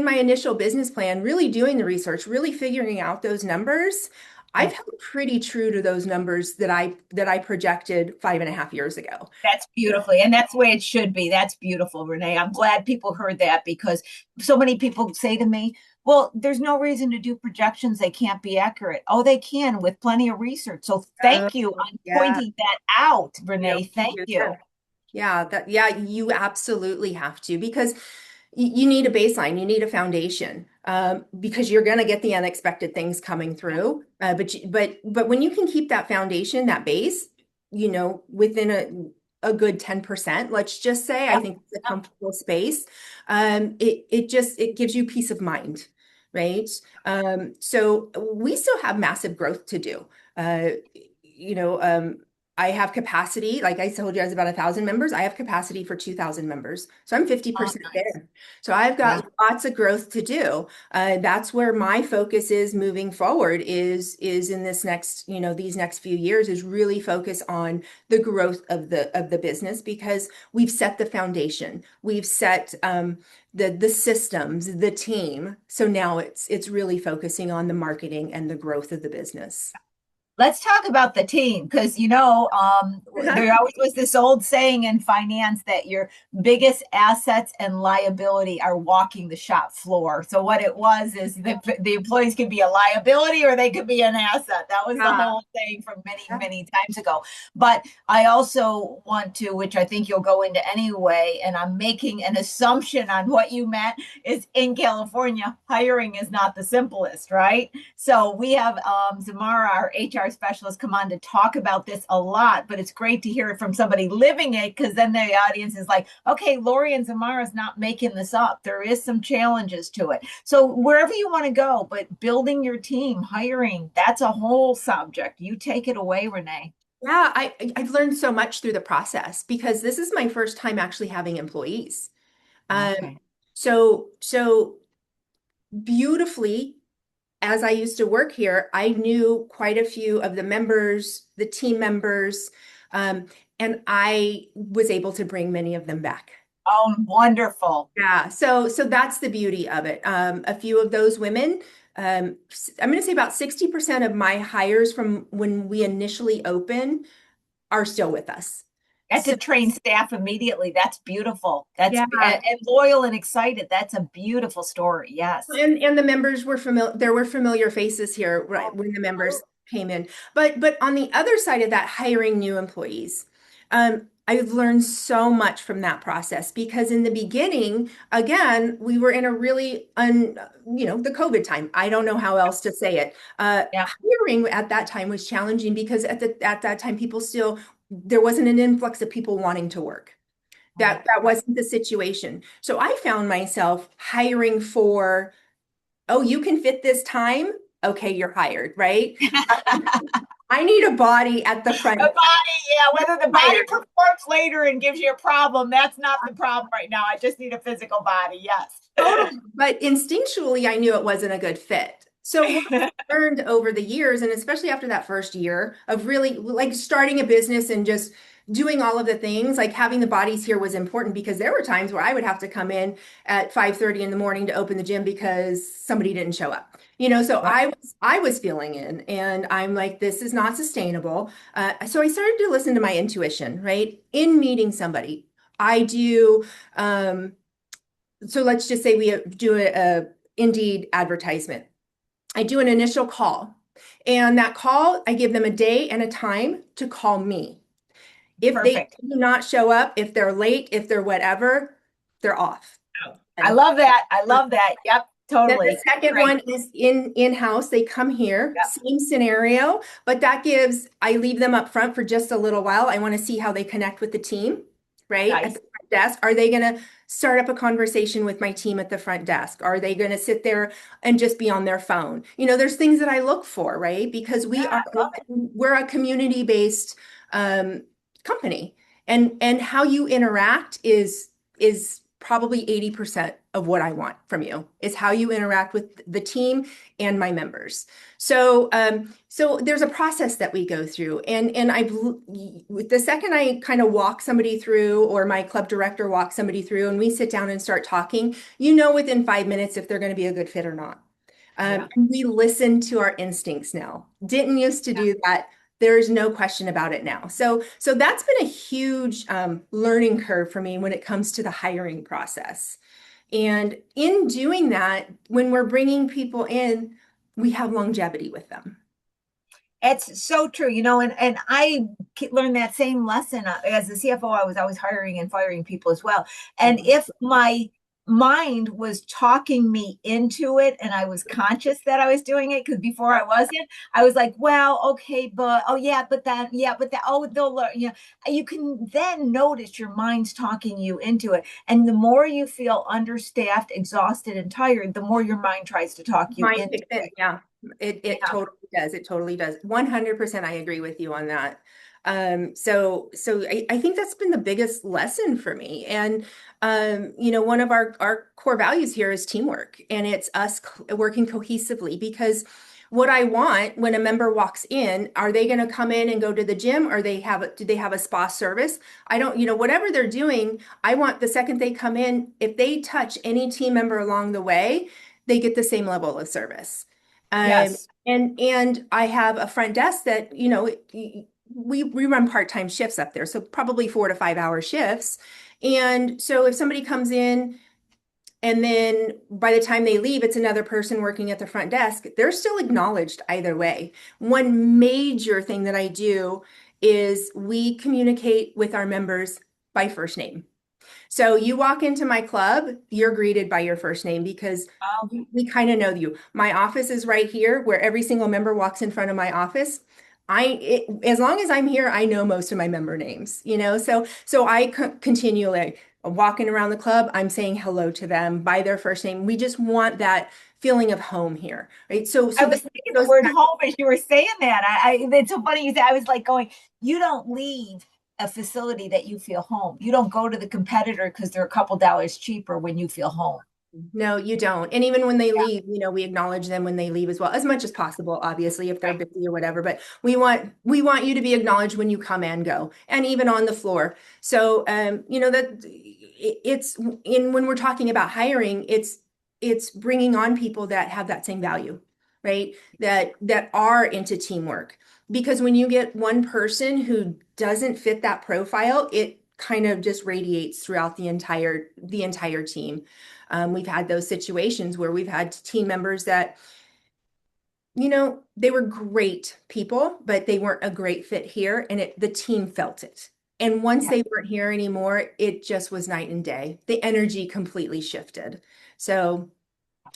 S3: my initial business plan, really doing the research, really figuring out those numbers. I've held pretty true to those numbers that I projected 5.5 years ago.
S2: That's beautifully, and that's the way it should be. That's beautiful, Renee. I'm glad people heard that, because so many people say to me, well, there's no reason to do projections. They can't be accurate. Oh, they can, with plenty of research. So
S3: Oh,
S2: thank you on
S3: yeah.
S2: pointing that out,
S3: Yeah,
S2: Renee.
S3: we
S2: Thank
S3: do
S2: you.
S3: that. Yeah, you absolutely have to, because you need a baseline, you need a foundation, because you're going to get the unexpected things coming through. But when you can keep that foundation, that base, within a good 10%, let's just say, I
S2: Yep.
S3: think it's a comfortable space. It gives you peace of mind, right? So we still have massive growth to do. Uh, you know, I have capacity, like I told you, I was about 1,000 members. I have capacity for 2,000 members. So I'm
S2: Oh,
S3: 50%
S2: nice.
S3: there. So I've
S2: Yeah.
S3: got lots of growth to do. That's where my focus is moving forward is in this next, these next few years is really focus on the growth of the business because we've set the foundation. We've set the systems, the team. So now it's really focusing on the marketing and the growth of the business.
S2: Let's talk about the team because there always was this old saying in finance that your biggest assets and liability are walking the shop floor. So what it was is the employees could be a liability or they could be an asset. That was the
S3: Yeah.
S2: whole thing from many, many times ago. But I also want to, which I think you'll go into anyway, and I'm making an assumption on what you meant is in California, hiring is not the simplest, right? So we have Zamara, our HR specialist, come on to talk about this a lot, but it's great to hear it from somebody living it because then the audience is like, okay, Lori and Zamara's not making this up. There is some challenges to it. So wherever you want to go, but building your team, hiring, that's a whole subject. You take it away, Renee.
S3: Yeah, I've learned so much through the process because this is my first time actually having employees. Um,
S2: Okay.
S3: so beautifully, as I used to work here, I knew quite a few of the members, the team members, and I was able to bring many of them back.
S2: Oh, wonderful.
S3: Yeah, so that's the beauty of it. A few of those women, I'm going to say about 60% of my hires from when we initially open are still with us.
S2: Get
S3: So
S2: to train staff immediately. That's beautiful. That's
S3: yeah,
S2: and loyal and excited. That's a beautiful story. Yes.
S3: and the members were familiar. There were familiar faces here, right, when the members came in. But on the other side of that, hiring new employees, I've learned so much from that process because in the beginning, again, we were in a really the COVID time. I don't know how else to say it.
S2: Yeah.
S3: Hiring at that time was challenging because at that time, people still there wasn't an influx of people wanting to work.
S2: Right.
S3: That wasn't the situation. So I found myself hiring for, oh, you can fit this time? Okay, you're hired, right? I need a body at the
S2: The
S3: front.
S2: body, yeah, whether the body
S3: Hired.
S2: performs later and gives you a problem, that's not the problem right now. I just need a physical body. Yes.
S3: Totally. But instinctually, I knew it wasn't a good fit. So what I learned over the years, and especially after that first year of really like starting a business and just doing all of the things, like having the bodies here was important because there were times where I would have to come in at 5:30 in the morning to open the gym because somebody didn't show up. So
S2: Right.
S3: I was feeling in, and I'm like, this is not sustainable. So I started to listen to my intuition, right? In meeting somebody, I do. So let's just say we do a Indeed advertisement. I do an initial call, and that call, I give them a day and a time to call me. If they
S2: Perfect.
S3: do not show up, if they're late, if they're whatever, they're off.
S2: I
S3: And
S2: love that. I love that. Yep,
S3: then the
S2: totally.
S3: second
S2: Great.
S3: one is in-house. They come here,
S2: Yep.
S3: same scenario, but I leave them up front for just a little while. I want to see how they connect with the team, right? At
S2: Nice.
S3: the front desk. Are they going to start up a conversation with my team at the front desk? Are they going to sit there and just be on their phone? There's things that I look for, right? Because
S2: Yeah, I love it.
S3: we're a community-based um, company, and how you interact is probably 80% of what I want from you is how you interact with the team and my members. So there's a process that we go through, and the second I kind of walk somebody through, or my club director walks somebody through, and we sit down and start talking, within 5 minutes if they're going to be a good fit or not.
S2: Yeah.
S3: And we listen to our instincts now. Didn't used to
S2: Yeah.
S3: do that. There's no question about it now. So that's been a huge learning curve for me when it comes to the hiring process. And in doing that, when we're bringing people in, we have longevity with them.
S2: It's so true, and I learned that same lesson as a CFO. I was always hiring and firing people as well. And if my mind was talking me into it and I was conscious that I was doing it, because before I wasn't, I was like, well, okay, but oh yeah, but that, oh, they'll learn. You can then notice your mind's talking you into it. And the more you feel understaffed, exhausted, and tired, the more your mind tries to talk you
S3: Mind
S2: into
S3: kicks in,
S2: it.
S3: yeah. It
S2: Yeah.
S3: totally does. It totally does. 100% I agree with you on that. So I think that's been the biggest lesson for me. And one of our core values here is teamwork, and it's us working cohesively because what I want when a member walks in, are they going to come in and go to the gym, or do they have a spa service? I don't, whatever they're doing, I want the second they come in, if they touch any team member along the way, they get the same level of service. Um,
S2: Yes.
S3: and I have a front desk that, we run part-time shifts up there, so probably 4 to 5 hour shifts. And so if somebody comes in and then by the time they leave, it's another person working at the front desk, they're still acknowledged either way. One major thing that I do is we communicate with our members by first name. So you walk into my club, you're greeted by your first name because
S2: Oh,
S3: we kind of know you. My office is right here where every single member walks in front of my office. As long as I'm here, I know most of my member names, so I continually walking around the club, I'm saying hello to them by their first name. We just want that feeling of home here, right? So
S2: I
S3: that
S2: was thinking the
S3: goes
S2: word
S3: back.
S2: home as you were saying that. It's so funny you say. I was like going, you don't leave a facility that you feel home. You don't go to the competitor because they're a couple dollars cheaper when you feel home.
S3: No, you don't. And even when they leave, we acknowledge them when they leave as well, as much as possible, obviously, if they're
S2: Right.
S3: busy or whatever. But we want you to be acknowledged when you come and go, and even on the floor. So that it's in when we're talking about hiring, it's bringing on people that have that same value, right? That are into teamwork. Because when you get one person who doesn't fit that profile, it kind of just radiates throughout the entire team. We've had those situations where we've had team members that, they were great people, but they weren't a great fit here, and the team felt it. And once
S2: Yeah.
S3: they weren't here anymore, it just was night and day. The energy completely shifted. So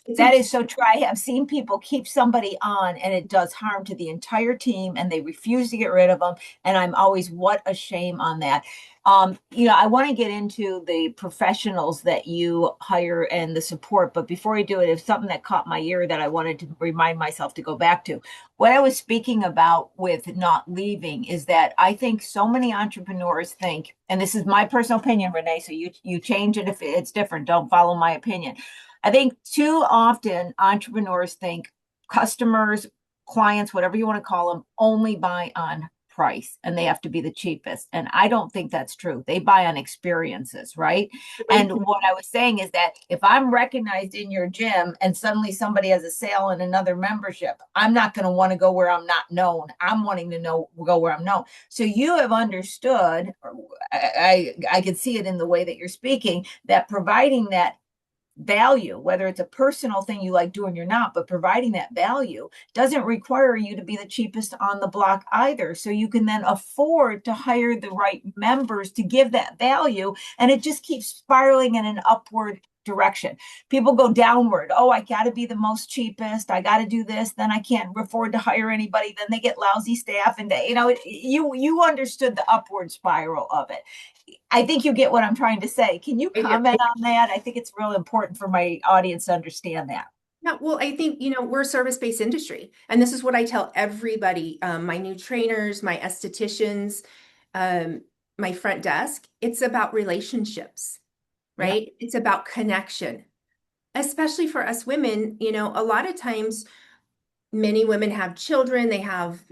S3: it's
S2: That
S3: important.
S2: is so true. I have seen people keep somebody on and it does harm to the entire team and they refuse to get rid of them. And I'm always, what a shame on that. I want to get into the professionals that you hire and the support, but before I do it, it's something that caught my ear that I wanted to remind myself to go back to. What I was speaking about with not leaving is that I think so many entrepreneurs think, and this is my personal opinion, Renee, so you change it if it's different. Don't follow my opinion. I think too often entrepreneurs think customers, clients, whatever you want to call them, only buy on price and they have to be the cheapest. And I don't think that's true. They buy on experiences, right?
S3: Great
S2: And
S3: point.
S2: what I was saying is that if I'm recognized in your gym and suddenly somebody has a sale in another membership, I'm not going to want to go where I'm not known. I'm wanting to go where I'm known. So you have understood, I can see it in the way that you're speaking, that providing that value, whether it's a personal thing you like doing or not, but providing that value doesn't require you to be the cheapest on the block either. So you can then afford to hire the right members to give that value. And it just keeps spiraling in an upward direction. People go downward. Oh, I got to be the most cheapest. I got to do this. Then I can't afford to hire anybody. Then they get lousy staff. And you understood the upward spiral of it. I think you get what I'm trying to say. Can you
S3: I do.
S2: comment on that? I think it's real important for my audience to understand that.
S3: Yeah, well, I think, we're a service-based industry. And this is what I tell everybody, my new trainers, my estheticians, um, my front desk. It's about relationships,
S2: Yeah,
S3: right? It's about connection, especially for us women. A lot of times many women have children, they have,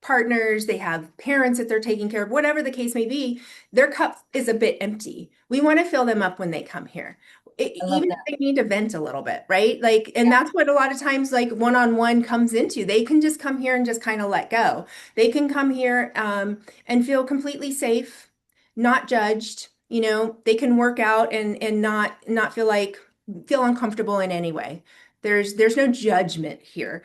S3: partners, they have parents that they're taking care of, whatever the case may be, their cup is a bit empty. We want to fill them up when they come here.
S2: I love
S3: Even if
S2: that.
S3: they need to vent a little bit, right? Like, and
S2: Yeah,
S3: that's what a lot of times, like one-on-one comes into. They can just come here and just kind of let go. They can come here and feel completely safe, not judged. They can work out and not feel uncomfortable in any way. There's no judgment here.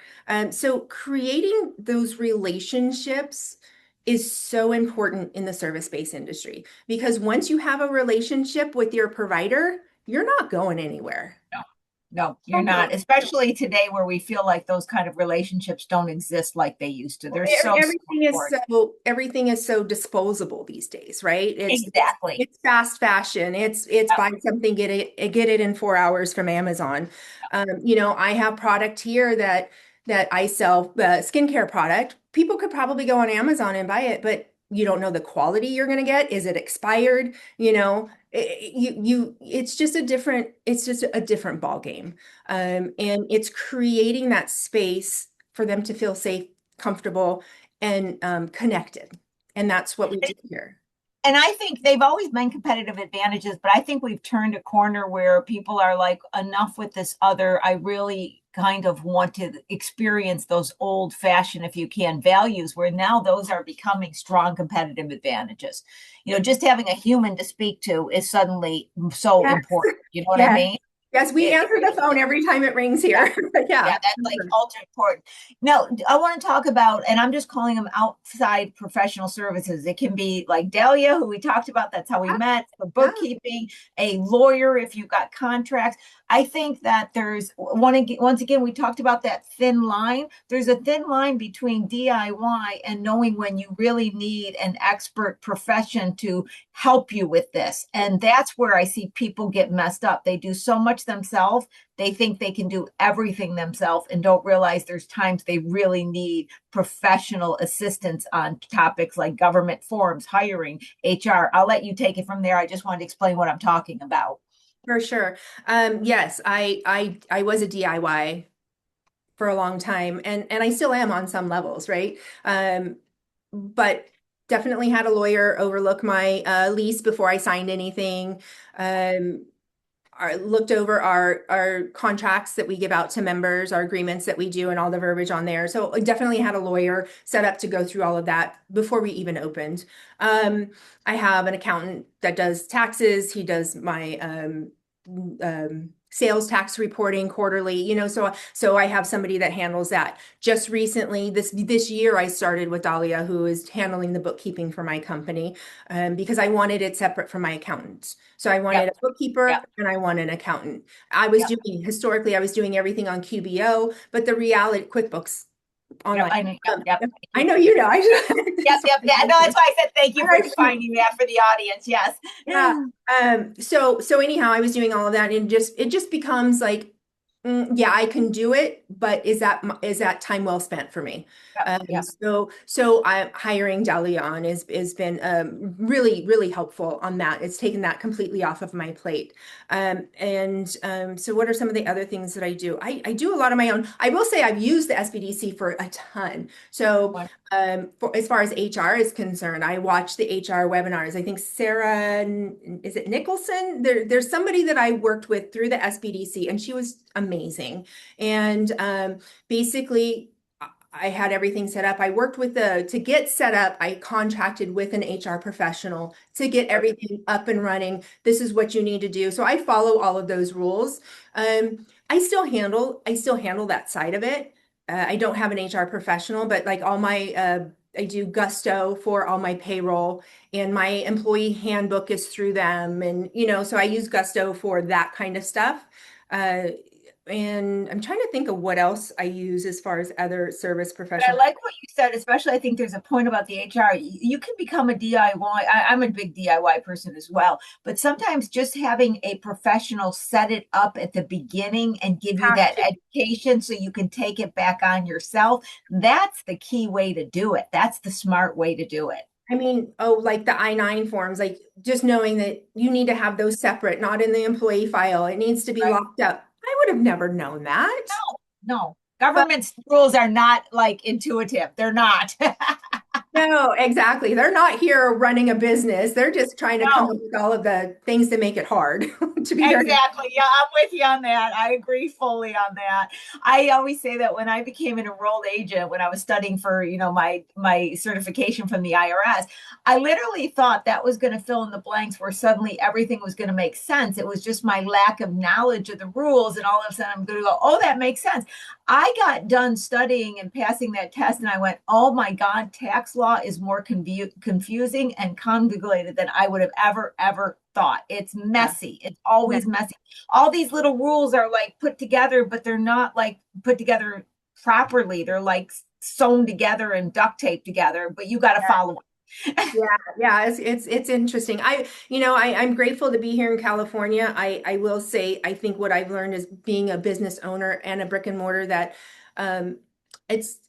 S3: So creating those relationships is so important in the service-based industry because once you have a relationship with your provider, you're not going anywhere.
S2: No, you're not.
S1: Totally.
S2: Especially today where we feel like those kind of relationships don't exist like they used to. They're so important.
S3: Everything is so disposable these days, right?
S2: Exactly.
S3: It's fast fashion. It's buy something, get it in 4 hours from Amazon. I have product here that I sell, skincare product. People could probably go on Amazon and buy it, but you don't know the quality you're going to get. Is it expired? It's just a different ball game. And it's creating that space for them to feel safe, comfortable, and connected. And that's what we do here.
S2: And I think they've always been competitive advantages, but I think we've turned a corner where people are like, enough with this other. I really kind of want to experience those old fashioned, if you can, values, where now those are becoming strong competitive advantages. Just having a human to speak to is suddenly so
S3: Yes.
S2: important. You know what I
S3: Yes.
S2: mean?
S3: Yes, we answer the phone every time it rings here.
S2: Yeah,
S3: Yeah.
S2: that's like ultra important. Now, I want to talk about, and I'm just calling them outside professional services. It can be like Delia, who we talked about, that's how we met, for
S3: Yeah.
S2: bookkeeping, a lawyer if you've got contracts. I think that there's once again, we talked about that thin line. There's a thin line between DIY and knowing when you really need an expert profession to help you with this. And that's where I see people get messed up. They do so much themselves. They think they can do everything themselves and don't realize there's times they really need professional assistance on topics like government forms, hiring, HR. I'll let you take it from there. I just wanted to explain what I'm talking about.
S3: For sure. Yes, I was a DIY for a long time, and I still am on some levels, right? But definitely had a lawyer overlook my lease before I signed anything. Looked over our contracts that we give out to members, our agreements that we do, and all the verbiage on there. So I definitely had a lawyer set up to go through all of that before we even opened. I have an accountant that does taxes. He does my sales tax reporting quarterly, so I have somebody that handles that. Just recently, this year, I started with Dahlia, who is handling the bookkeeping for my company, because I wanted it separate from my accountant. So I wanted
S2: Yep.
S3: a bookkeeper
S2: Yep.
S3: and I wanted an accountant.
S2: Yep.
S3: Historically, I was doing everything on QBO, but the reality, QuickBooks
S2: Yep.
S3: online.
S2: I know. Yep.
S3: I know you know.
S2: Yep. Yep. Yeah. No, that's why I said thank you for
S3: I
S2: defining that for the audience. Yes.
S3: Yeah. So anyhow, I was doing all of that, and it just becomes like, yeah, I can do it, but is that time well spent for me?
S2: Yep. Yep.
S3: So I hiring Dahlia on has been really, really helpful on that. It's taken that completely off of my plate. So what are some of the other things that I do? I do a lot of my own. I will say I've used the SBDC for a ton. So as far as HR is concerned, I watch the HR webinars. I think Sarah, is it Nicholson? There's somebody that I worked with through the SBDC, and she was amazing. And basically, I had everything set up. I worked with to get set up, I contracted with an HR professional to get everything up and running. This is what you need to do. So I follow all of those rules. I still handle that side of it. I don't have an HR professional, but like I do Gusto for all my payroll, and my employee handbook is through them. And, so I use Gusto for that kind of stuff. And I'm trying to think of what else I use as far as other service
S2: But I
S3: professionals.
S2: like what you said, especially I think there's a point about the HR. You can become a DIY. I'm a big DIY person as well, but sometimes just having a professional set it up at the beginning and give you
S3: Have
S2: that
S3: to.
S2: education so you can take it back on yourself, that's the key way to do it. That's the smart way to do it.
S3: I mean, like the I-9 forms, like just knowing that you need to have those separate, not in the employee file. It needs to be
S2: Right?
S3: locked up. I would have never known that.
S2: No, no.
S3: But
S2: Government's rules are not like intuitive. They're not.
S3: no, exactly. They're not here running a business. They're just trying to come
S2: No.
S3: up with all of the things to make it hard, to be very.
S2: Exactly. Yeah, I'm with you on that. I agree fully on that. I always say that when I became an enrolled agent, when I was studying for, my certification from the IRS, I literally thought that was going to fill in the blanks where suddenly everything was going to make sense. It was just my lack of knowledge of the rules, and all of a sudden I'm going to go, oh, that makes sense. I got done studying and passing that test, and I went, oh my God, tax law is more confusing and convoluted than I would have ever thought. It's
S3: Yeah.
S2: messy. It's always messy. All these little rules are like put together, but they're not like put together properly. They're like sewn together and duct taped together, but you got to follow it.
S3: Yeah, yeah, it's interesting. I'm grateful to be here in California. I will say I think what I've learned is being a business owner and a brick and mortar that um it's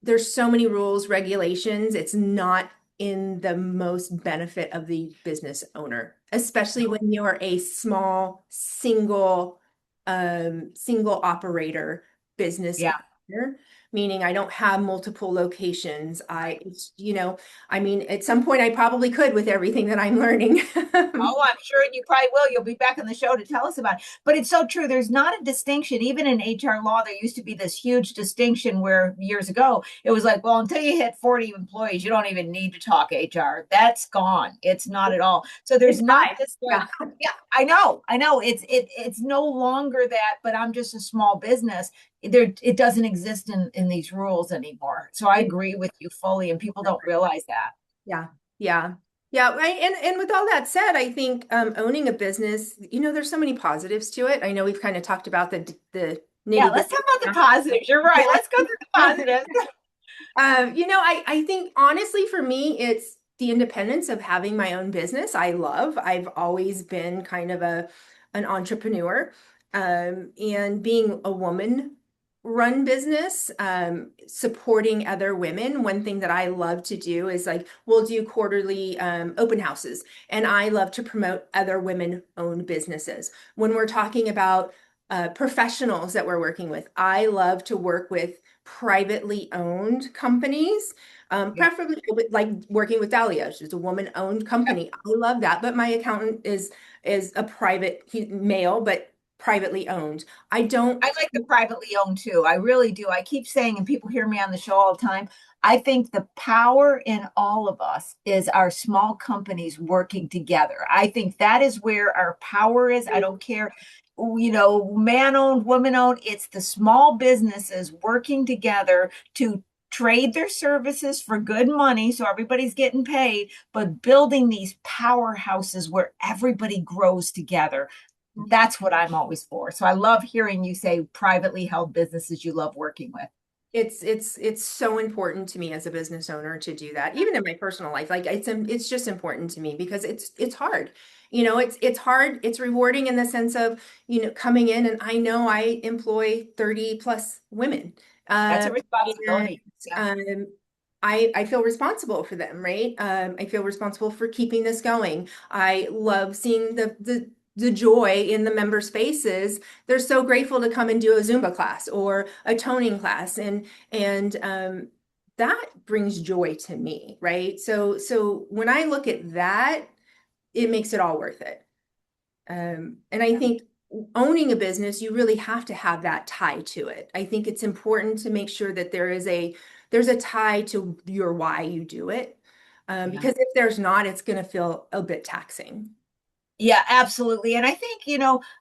S3: there's so many rules, regulations. It's not in the most benefit of the business owner, especially when you're a small single operator business
S2: Yeah.
S3: owner, meaning I don't have multiple locations. I mean, at some point I probably could with everything that I'm learning.
S2: Oh, I'm sure you probably will. You'll be back on the show to tell us about it. But it's so true. There's not a distinction. Even in HR law, there used to be this huge distinction where years ago it was like, well, until you hit 40 employees, you don't even need to talk HR. That's gone. It's not at all. So
S3: It's
S2: there's not
S3: fine.
S2: this like,
S3: Yeah.
S2: yeah, I know. It's no longer that, but I'm just a small business. It doesn't exist in these rules anymore. So I agree with you fully, and people don't realize that.
S3: Yeah, yeah, yeah. Right. And with all that said, I think owning a business, there's so many positives to it. I know we've kind of talked about the
S2: Yeah,
S3: nitty
S2: let's talk about the
S3: gritty.
S2: positives. You're right. Let's go through the positives.
S3: I think honestly for me, it's the independence of having my own business. I've always been kind of an entrepreneur, and being a woman run business, supporting other women. One thing that I love to do is like we'll do quarterly open houses, and I love to promote other women owned businesses. When we're talking about professionals that we're working with, I love to work with privately owned companies,
S2: Yeah.
S3: preferably like working with Dahlia. She's a woman-owned company. I love that, but my accountant is a private male, but privately owned. I don't.
S2: I like the privately owned too. I really do. I keep saying, and people hear me on the show all the time, I think the power in all of us is our small companies working together. I think that is where our power is. I don't care, man owned, woman owned. It's the small businesses working together to trade their services for good money so everybody's getting paid, but building these powerhouses where everybody grows together. That's what I'm always for. So I love hearing you say privately held businesses you love working with.
S3: It's so important to me as a business owner to do that, even in my personal life. Like it's just important to me because it's hard. It's hard. It's rewarding in the sense of coming in, and I know I employ 30 plus women,
S2: That's a
S3: and
S2: responsibility. Yeah.
S3: I feel responsible for them, right? I feel responsible for keeping this going. I love seeing the joy in the members' faces. They're so grateful to come and do a Zumba class or a toning class, and that brings joy to me, right? So when I look at that, it makes it all worth it. And I think owning a business, you really have to have that tie to it. I think it's important to make sure that there's a tie to your why you do it.
S2: Yeah.
S3: Because if there's not, it's going to feel a bit taxing.
S2: Yeah, absolutely. And I think,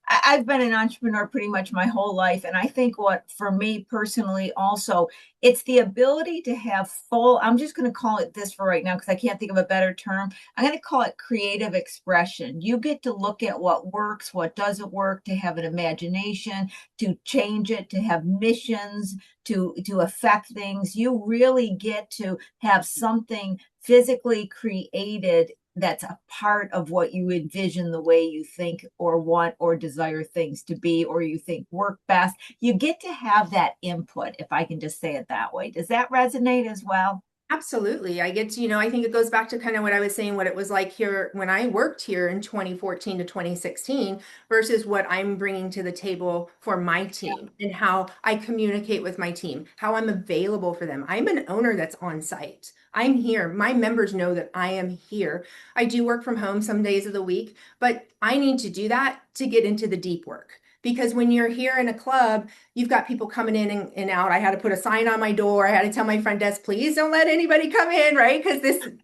S2: I've been an entrepreneur pretty much my whole life. And I think what for me personally also, it's the ability to have full, I'm just going to call it this for right now because I can't think of a better term. I'm going to call it creative expression. You get to look at what works, what doesn't work, to have an imagination, to change it, to have missions, to affect things. You really get to have something physically created that's a part of what you envision the way you think or want or desire things to be or you think work best. You get to have that input, if I can just say it that way. Does that resonate as well?
S3: Absolutely. I get to, I think it goes back to kind of what I was saying, what it was like here when I worked here in 2014 to 2016 versus what I'm bringing to the table for my team and how I communicate with my team, how I'm available for them. I'm an owner that's on site. I'm here. My members know that I am here. I do work from home some days of the week, but I need to do that to get into the deep work. Because when you're here in a club, you've got people coming in and out. I had to put a sign on my door. I had to tell my front desk, please don't let anybody come in, right? Because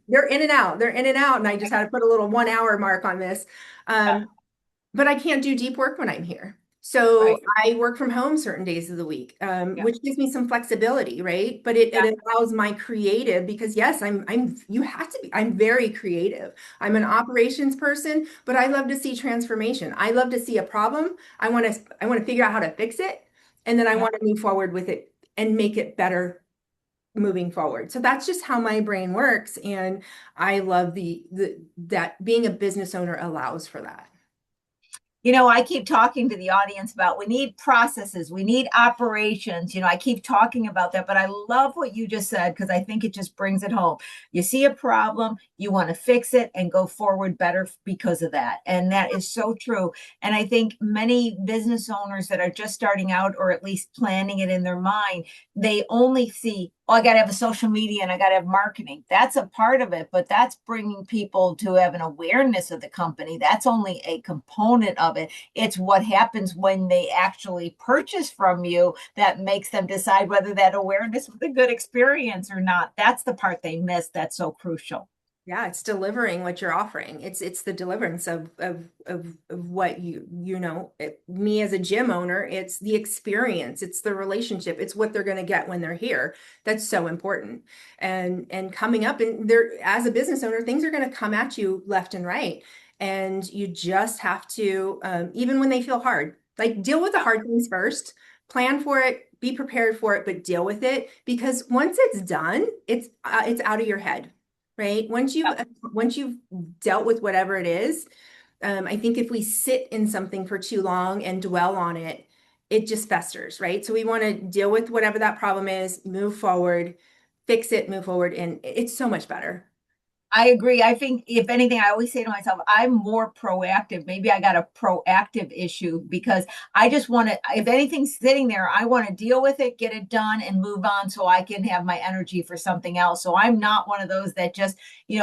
S3: they're in and out. They're in and out. And I just had to put a little 1 hour mark on this. But I can't do deep work when I'm here. So
S2: Right.
S3: I work from home certain days of the week,
S2: Yeah.
S3: which gives me some flexibility, right? But
S2: Yeah.
S3: it allows my creative because yes, you have to be, I'm very creative. I'm an operations person, but I love to see transformation. I love to see a problem. I want to figure out how to fix it. And then I
S2: Yeah.
S3: want to move forward with it and make it better moving forward. So that's just how my brain works. And I love the that being a business owner allows for that.
S2: I keep talking to the audience about we need processes, we need operations. I keep talking about that, but I love what you just said because I think it just brings it home. You see a problem, you want to fix it and go forward better because of that. And that is so true. And I think many business owners that are just starting out or at least planning it in their mind, they only see, oh, I got to have a social media and I got to have marketing. That's a part of it, but that's bringing people to have an awareness of the company. That's only a component of it. It's what happens when they actually purchase from you that makes them decide whether that awareness was a good experience or not. That's the part they miss. That's so crucial.
S3: Yeah, it's delivering what you're offering. It's the deliverance of what me as a gym owner, it's the experience, it's the relationship, it's what they're going to get when they're here. That's so important. And coming up and there as a business owner, things are going to come at you left and right. And you just have to, even when they feel hard, like deal with the hard things first, plan for it, be prepared for it, but deal with it because once it's done, it's out of your head, right? Once you've dealt with whatever it is, I think if we sit in something for too long and dwell on it, it just festers, right? So we want to deal with whatever that problem is, move forward, fix it, move forward, and it's so much better.
S2: I agree. I think if anything, I always say to myself, I'm more proactive. Maybe I got a proactive issue because I just want to, if anything's sitting there, I want to deal with it, get it done and move on so I can have my energy for something else. So I'm not one of those that just,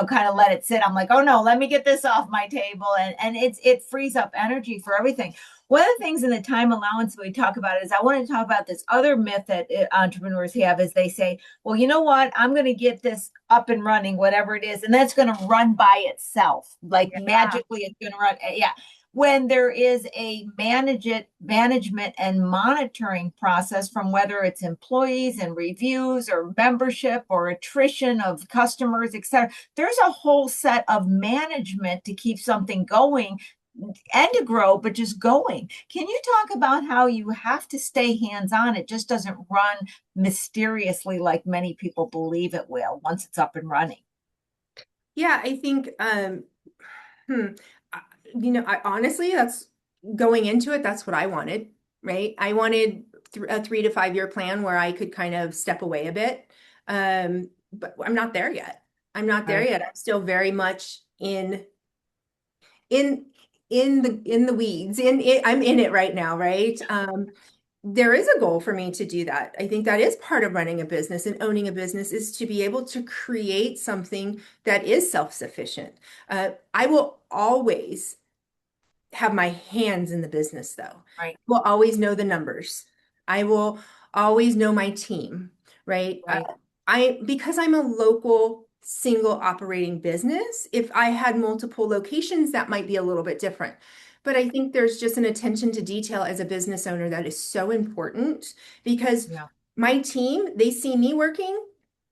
S2: kind of let it sit. I'm like, oh no, let me get this off my table. And it frees up energy for everything. One of the things in the time allowance that we talk about is I want to talk about this other myth that entrepreneurs have is they say, well, you know what? I'm going to get this up and running, whatever it is, and that's going to run by itself. Like
S3: Yeah.
S2: magically, it's going to run. Yeah. When there is a management and monitoring process from whether it's employees and reviews or membership or attrition of customers, et cetera, there's a whole set of management to keep something going and to grow, but just going. Can you talk about how you have to stay hands on? It just doesn't run mysteriously like many people believe it will once it's up and running.
S3: Yeah, I think hmm, I honestly that's going into it, that's what I wanted, right? I wanted a 3 to 5 year plan where I could kind of step away a bit. But I'm not there yet. I'm not there
S2: Right.
S3: yet. I'm still very much in in the weeds. I'm in it right now, right? There is a goal for me to do that. I think that is part of running a business and owning a business is to be able to create something that is self-sufficient. I will always have my hands in the business though.
S2: Right.
S3: Will always know the numbers. I will always know my team, right?
S2: Right.
S3: Because I'm a local single operating business, if I had multiple locations, that might be a little bit different. But I think there's just an attention to detail as a business owner that is so important because
S2: Yeah.
S3: my team, they see me working,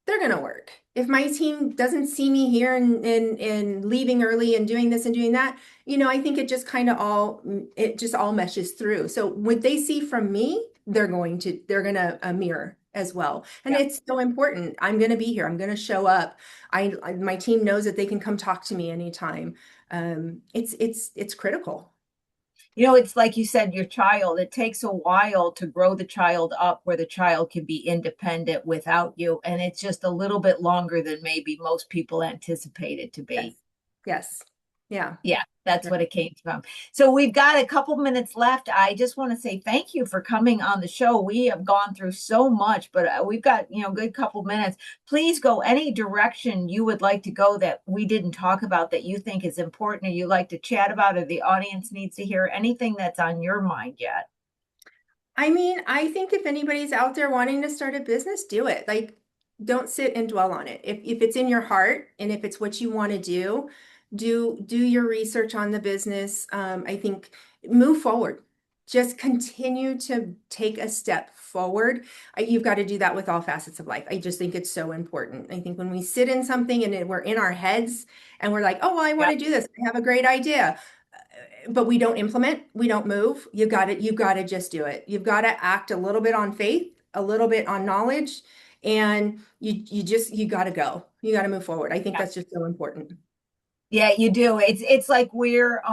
S3: they're going to work. If my team doesn't see me here and leaving early and doing this and doing that, I think it just all meshes through. So what they see from me, they're going to mirror as well. And
S2: Yeah.
S3: it's so important. I'm going to be here. I'm going to show up. My team knows that they can come talk to me anytime. It's critical.
S2: It's like you said, your child, it takes a while to grow the child up where the child can be independent without you. And it's just a little bit longer than maybe most people anticipate it to
S3: Yes.
S2: be.
S3: Yes. Yeah.
S2: Yeah, that's what it came from. So we've got a couple minutes left. I just want to say thank you for coming on the show. We have gone through so much, but we've got, good couple minutes. Please go any direction you would like to go that we didn't talk about that you think is important or you like to chat about or the audience needs to hear anything that's on your mind yet.
S3: I mean, I think if anybody's out there wanting to start a business, do it. Like, don't sit and dwell on it. If it's in your heart and if it's what you want to do your research on the business. I think move forward. just continue to take a step forward. You've got to do that with all facets of life. I just think it's so important. I think when we sit in something and we're in our heads and we're like, oh, well, I want to do this. I have a great idea. But we don't implement, we don't move. You got to just do it. You've got to act a little bit on faith, a little bit on knowledge, and you got to go. You got to move forward. I think that's just so important.
S2: Yeah, you do. It's like we're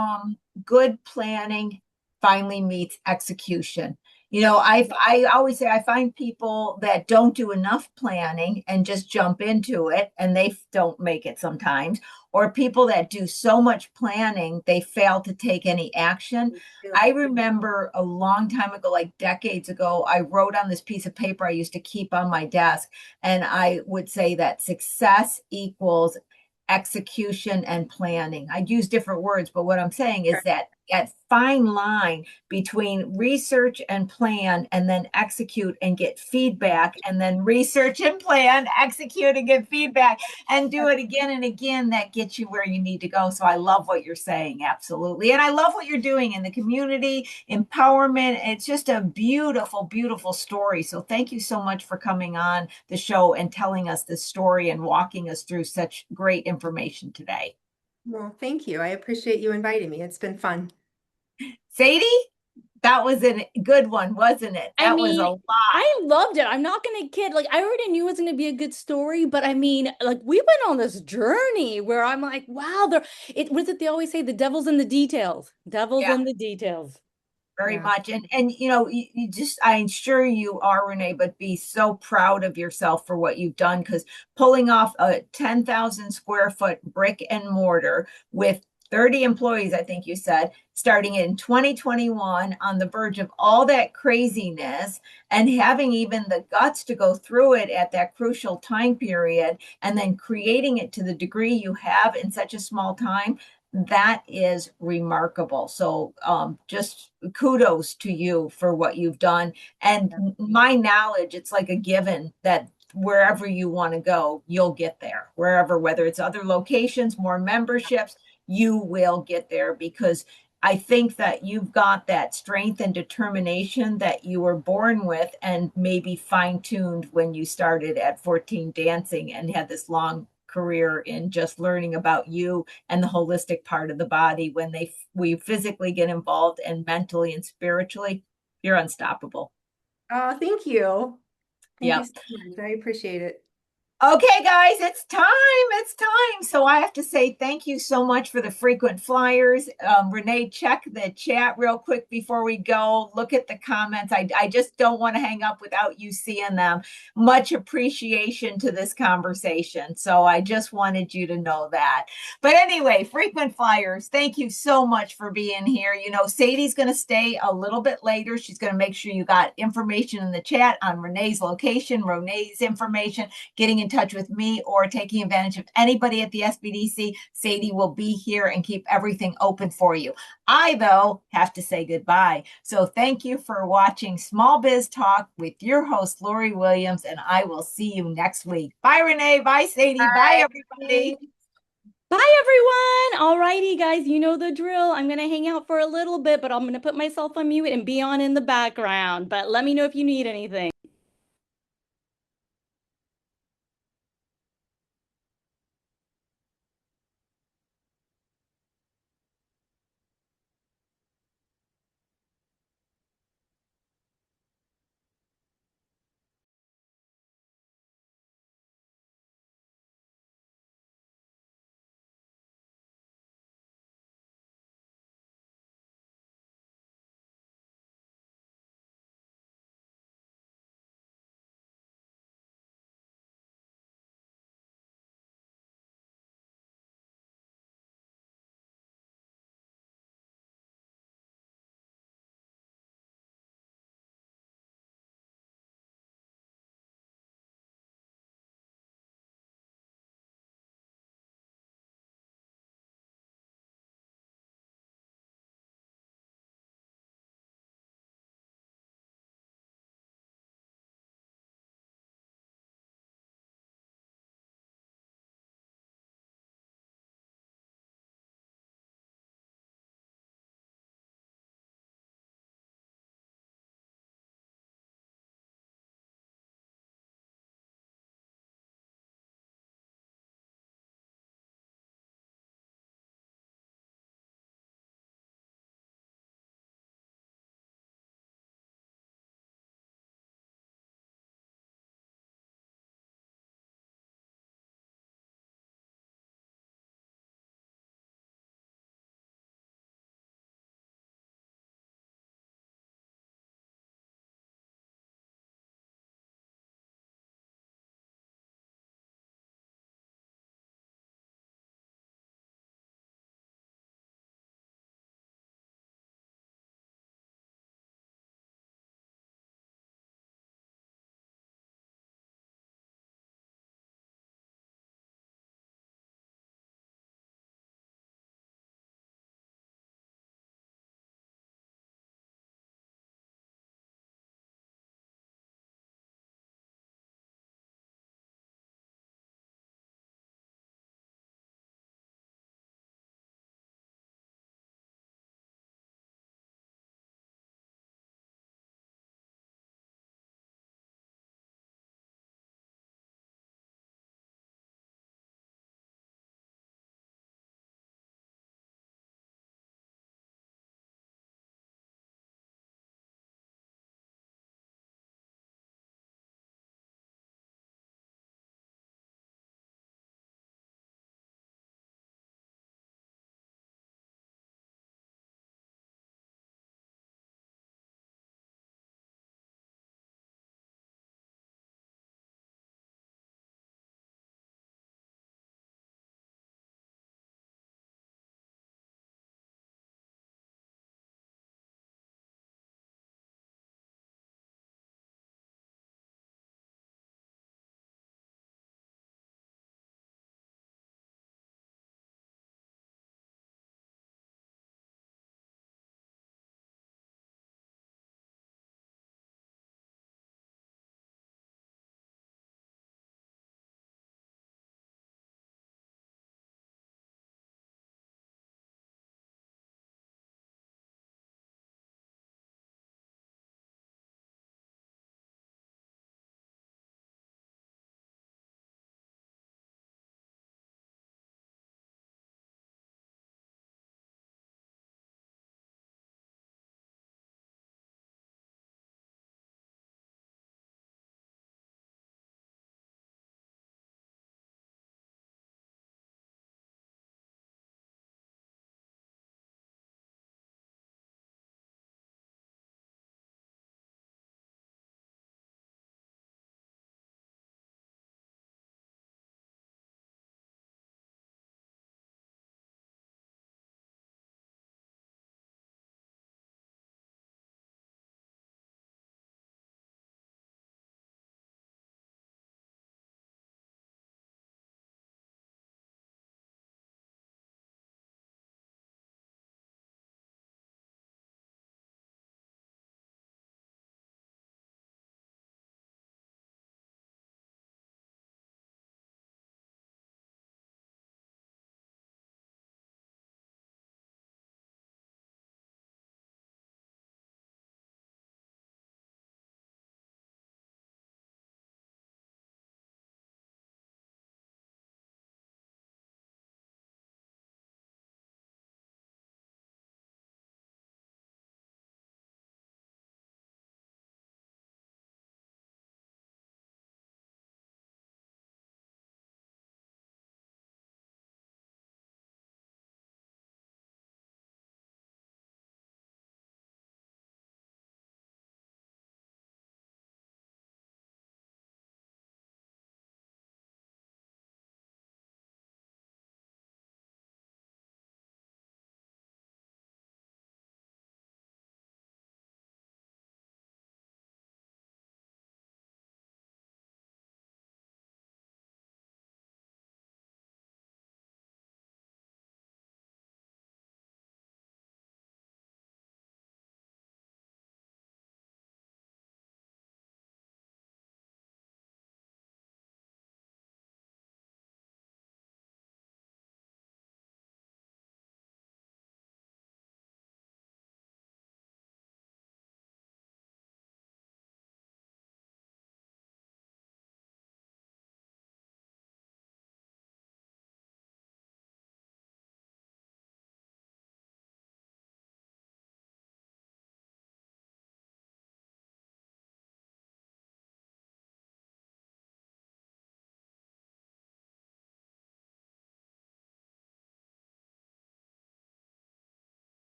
S2: good planning finally meets execution. I always say I find people that don't do enough planning and just jump into it and they don't make it sometimes, or people that do so much planning they fail to take any action. I remember a long time ago, like decades ago, I wrote on this piece of paper I used to keep on my desk, and I would say that success equals execution and planning. I'd use different words, but what I'm saying is that fine line between research and plan, and then execute and get feedback, and then research and plan, execute and get feedback, and do it again and again, that gets you where you need to go. So I love what you're saying. Absolutely. And I love what you're doing in the community empowerment. It's just a beautiful, beautiful story. So thank you so much for coming on the show and telling us this story and walking us through such great information today.
S3: Well, thank you. I appreciate you inviting me. It's been fun.
S2: Sadie, that was a good one, wasn't it? That was a lot.
S1: I loved it. I'm not gonna kid. Like, I already knew it was gonna be a good story, but I mean, like, we went on this journey where I'm like, wow, what is it they always say? The devil's in the details. Devil's in the details.
S2: Very much. And you just, I'm sure you are, Renee, but be so proud of yourself for what you've done, because pulling off a 10,000 square foot brick and mortar with 30 employees, I think you said, starting in 2021, on the verge of all that craziness, and having even the guts to go through it at that crucial time period, and then creating it to the degree you have in such a small time, that is remarkable. So just kudos to you for what you've done. And my knowledge, it's like a given that wherever you want to go, you'll get there. Wherever, whether it's other locations, more memberships, you will get there, because I think that you've got that strength and determination that you were born with, and maybe fine-tuned when you started at 14 dancing and had this long career in just learning about you and the holistic part of the body. When we physically get involved, and mentally and spiritually, you're unstoppable.
S3: Oh, thank you. Thank
S2: Yeah.
S3: you so much. I appreciate it.
S2: Okay, guys, it's time. It's time. So I have to say thank you so much for the frequent flyers. Renee, check the chat real quick before we go. Look at the comments. I just don't want to hang up without you seeing them. Much appreciation to this conversation. So I just wanted you to know that. But anyway, frequent flyers, thank you so much for being here. Sadie's going to stay a little bit later. She's going to make sure you got information in the chat on Renee's location, Renee's information, getting in touch with me, or taking advantage of anybody at the SBDC. Sadie will be here and keep everything open for you. I, though, have to say goodbye. So thank you for watching Small Biz Talk with your host, Lori Williams, and I will see you next week. Bye, Renee. Bye, Sadie. Bye, everybody.
S1: Bye, everyone. All righty, guys. You know the drill. I'm going to hang out for a little bit, but I'm going to put myself on mute and be on in the background. But let me know if you need anything.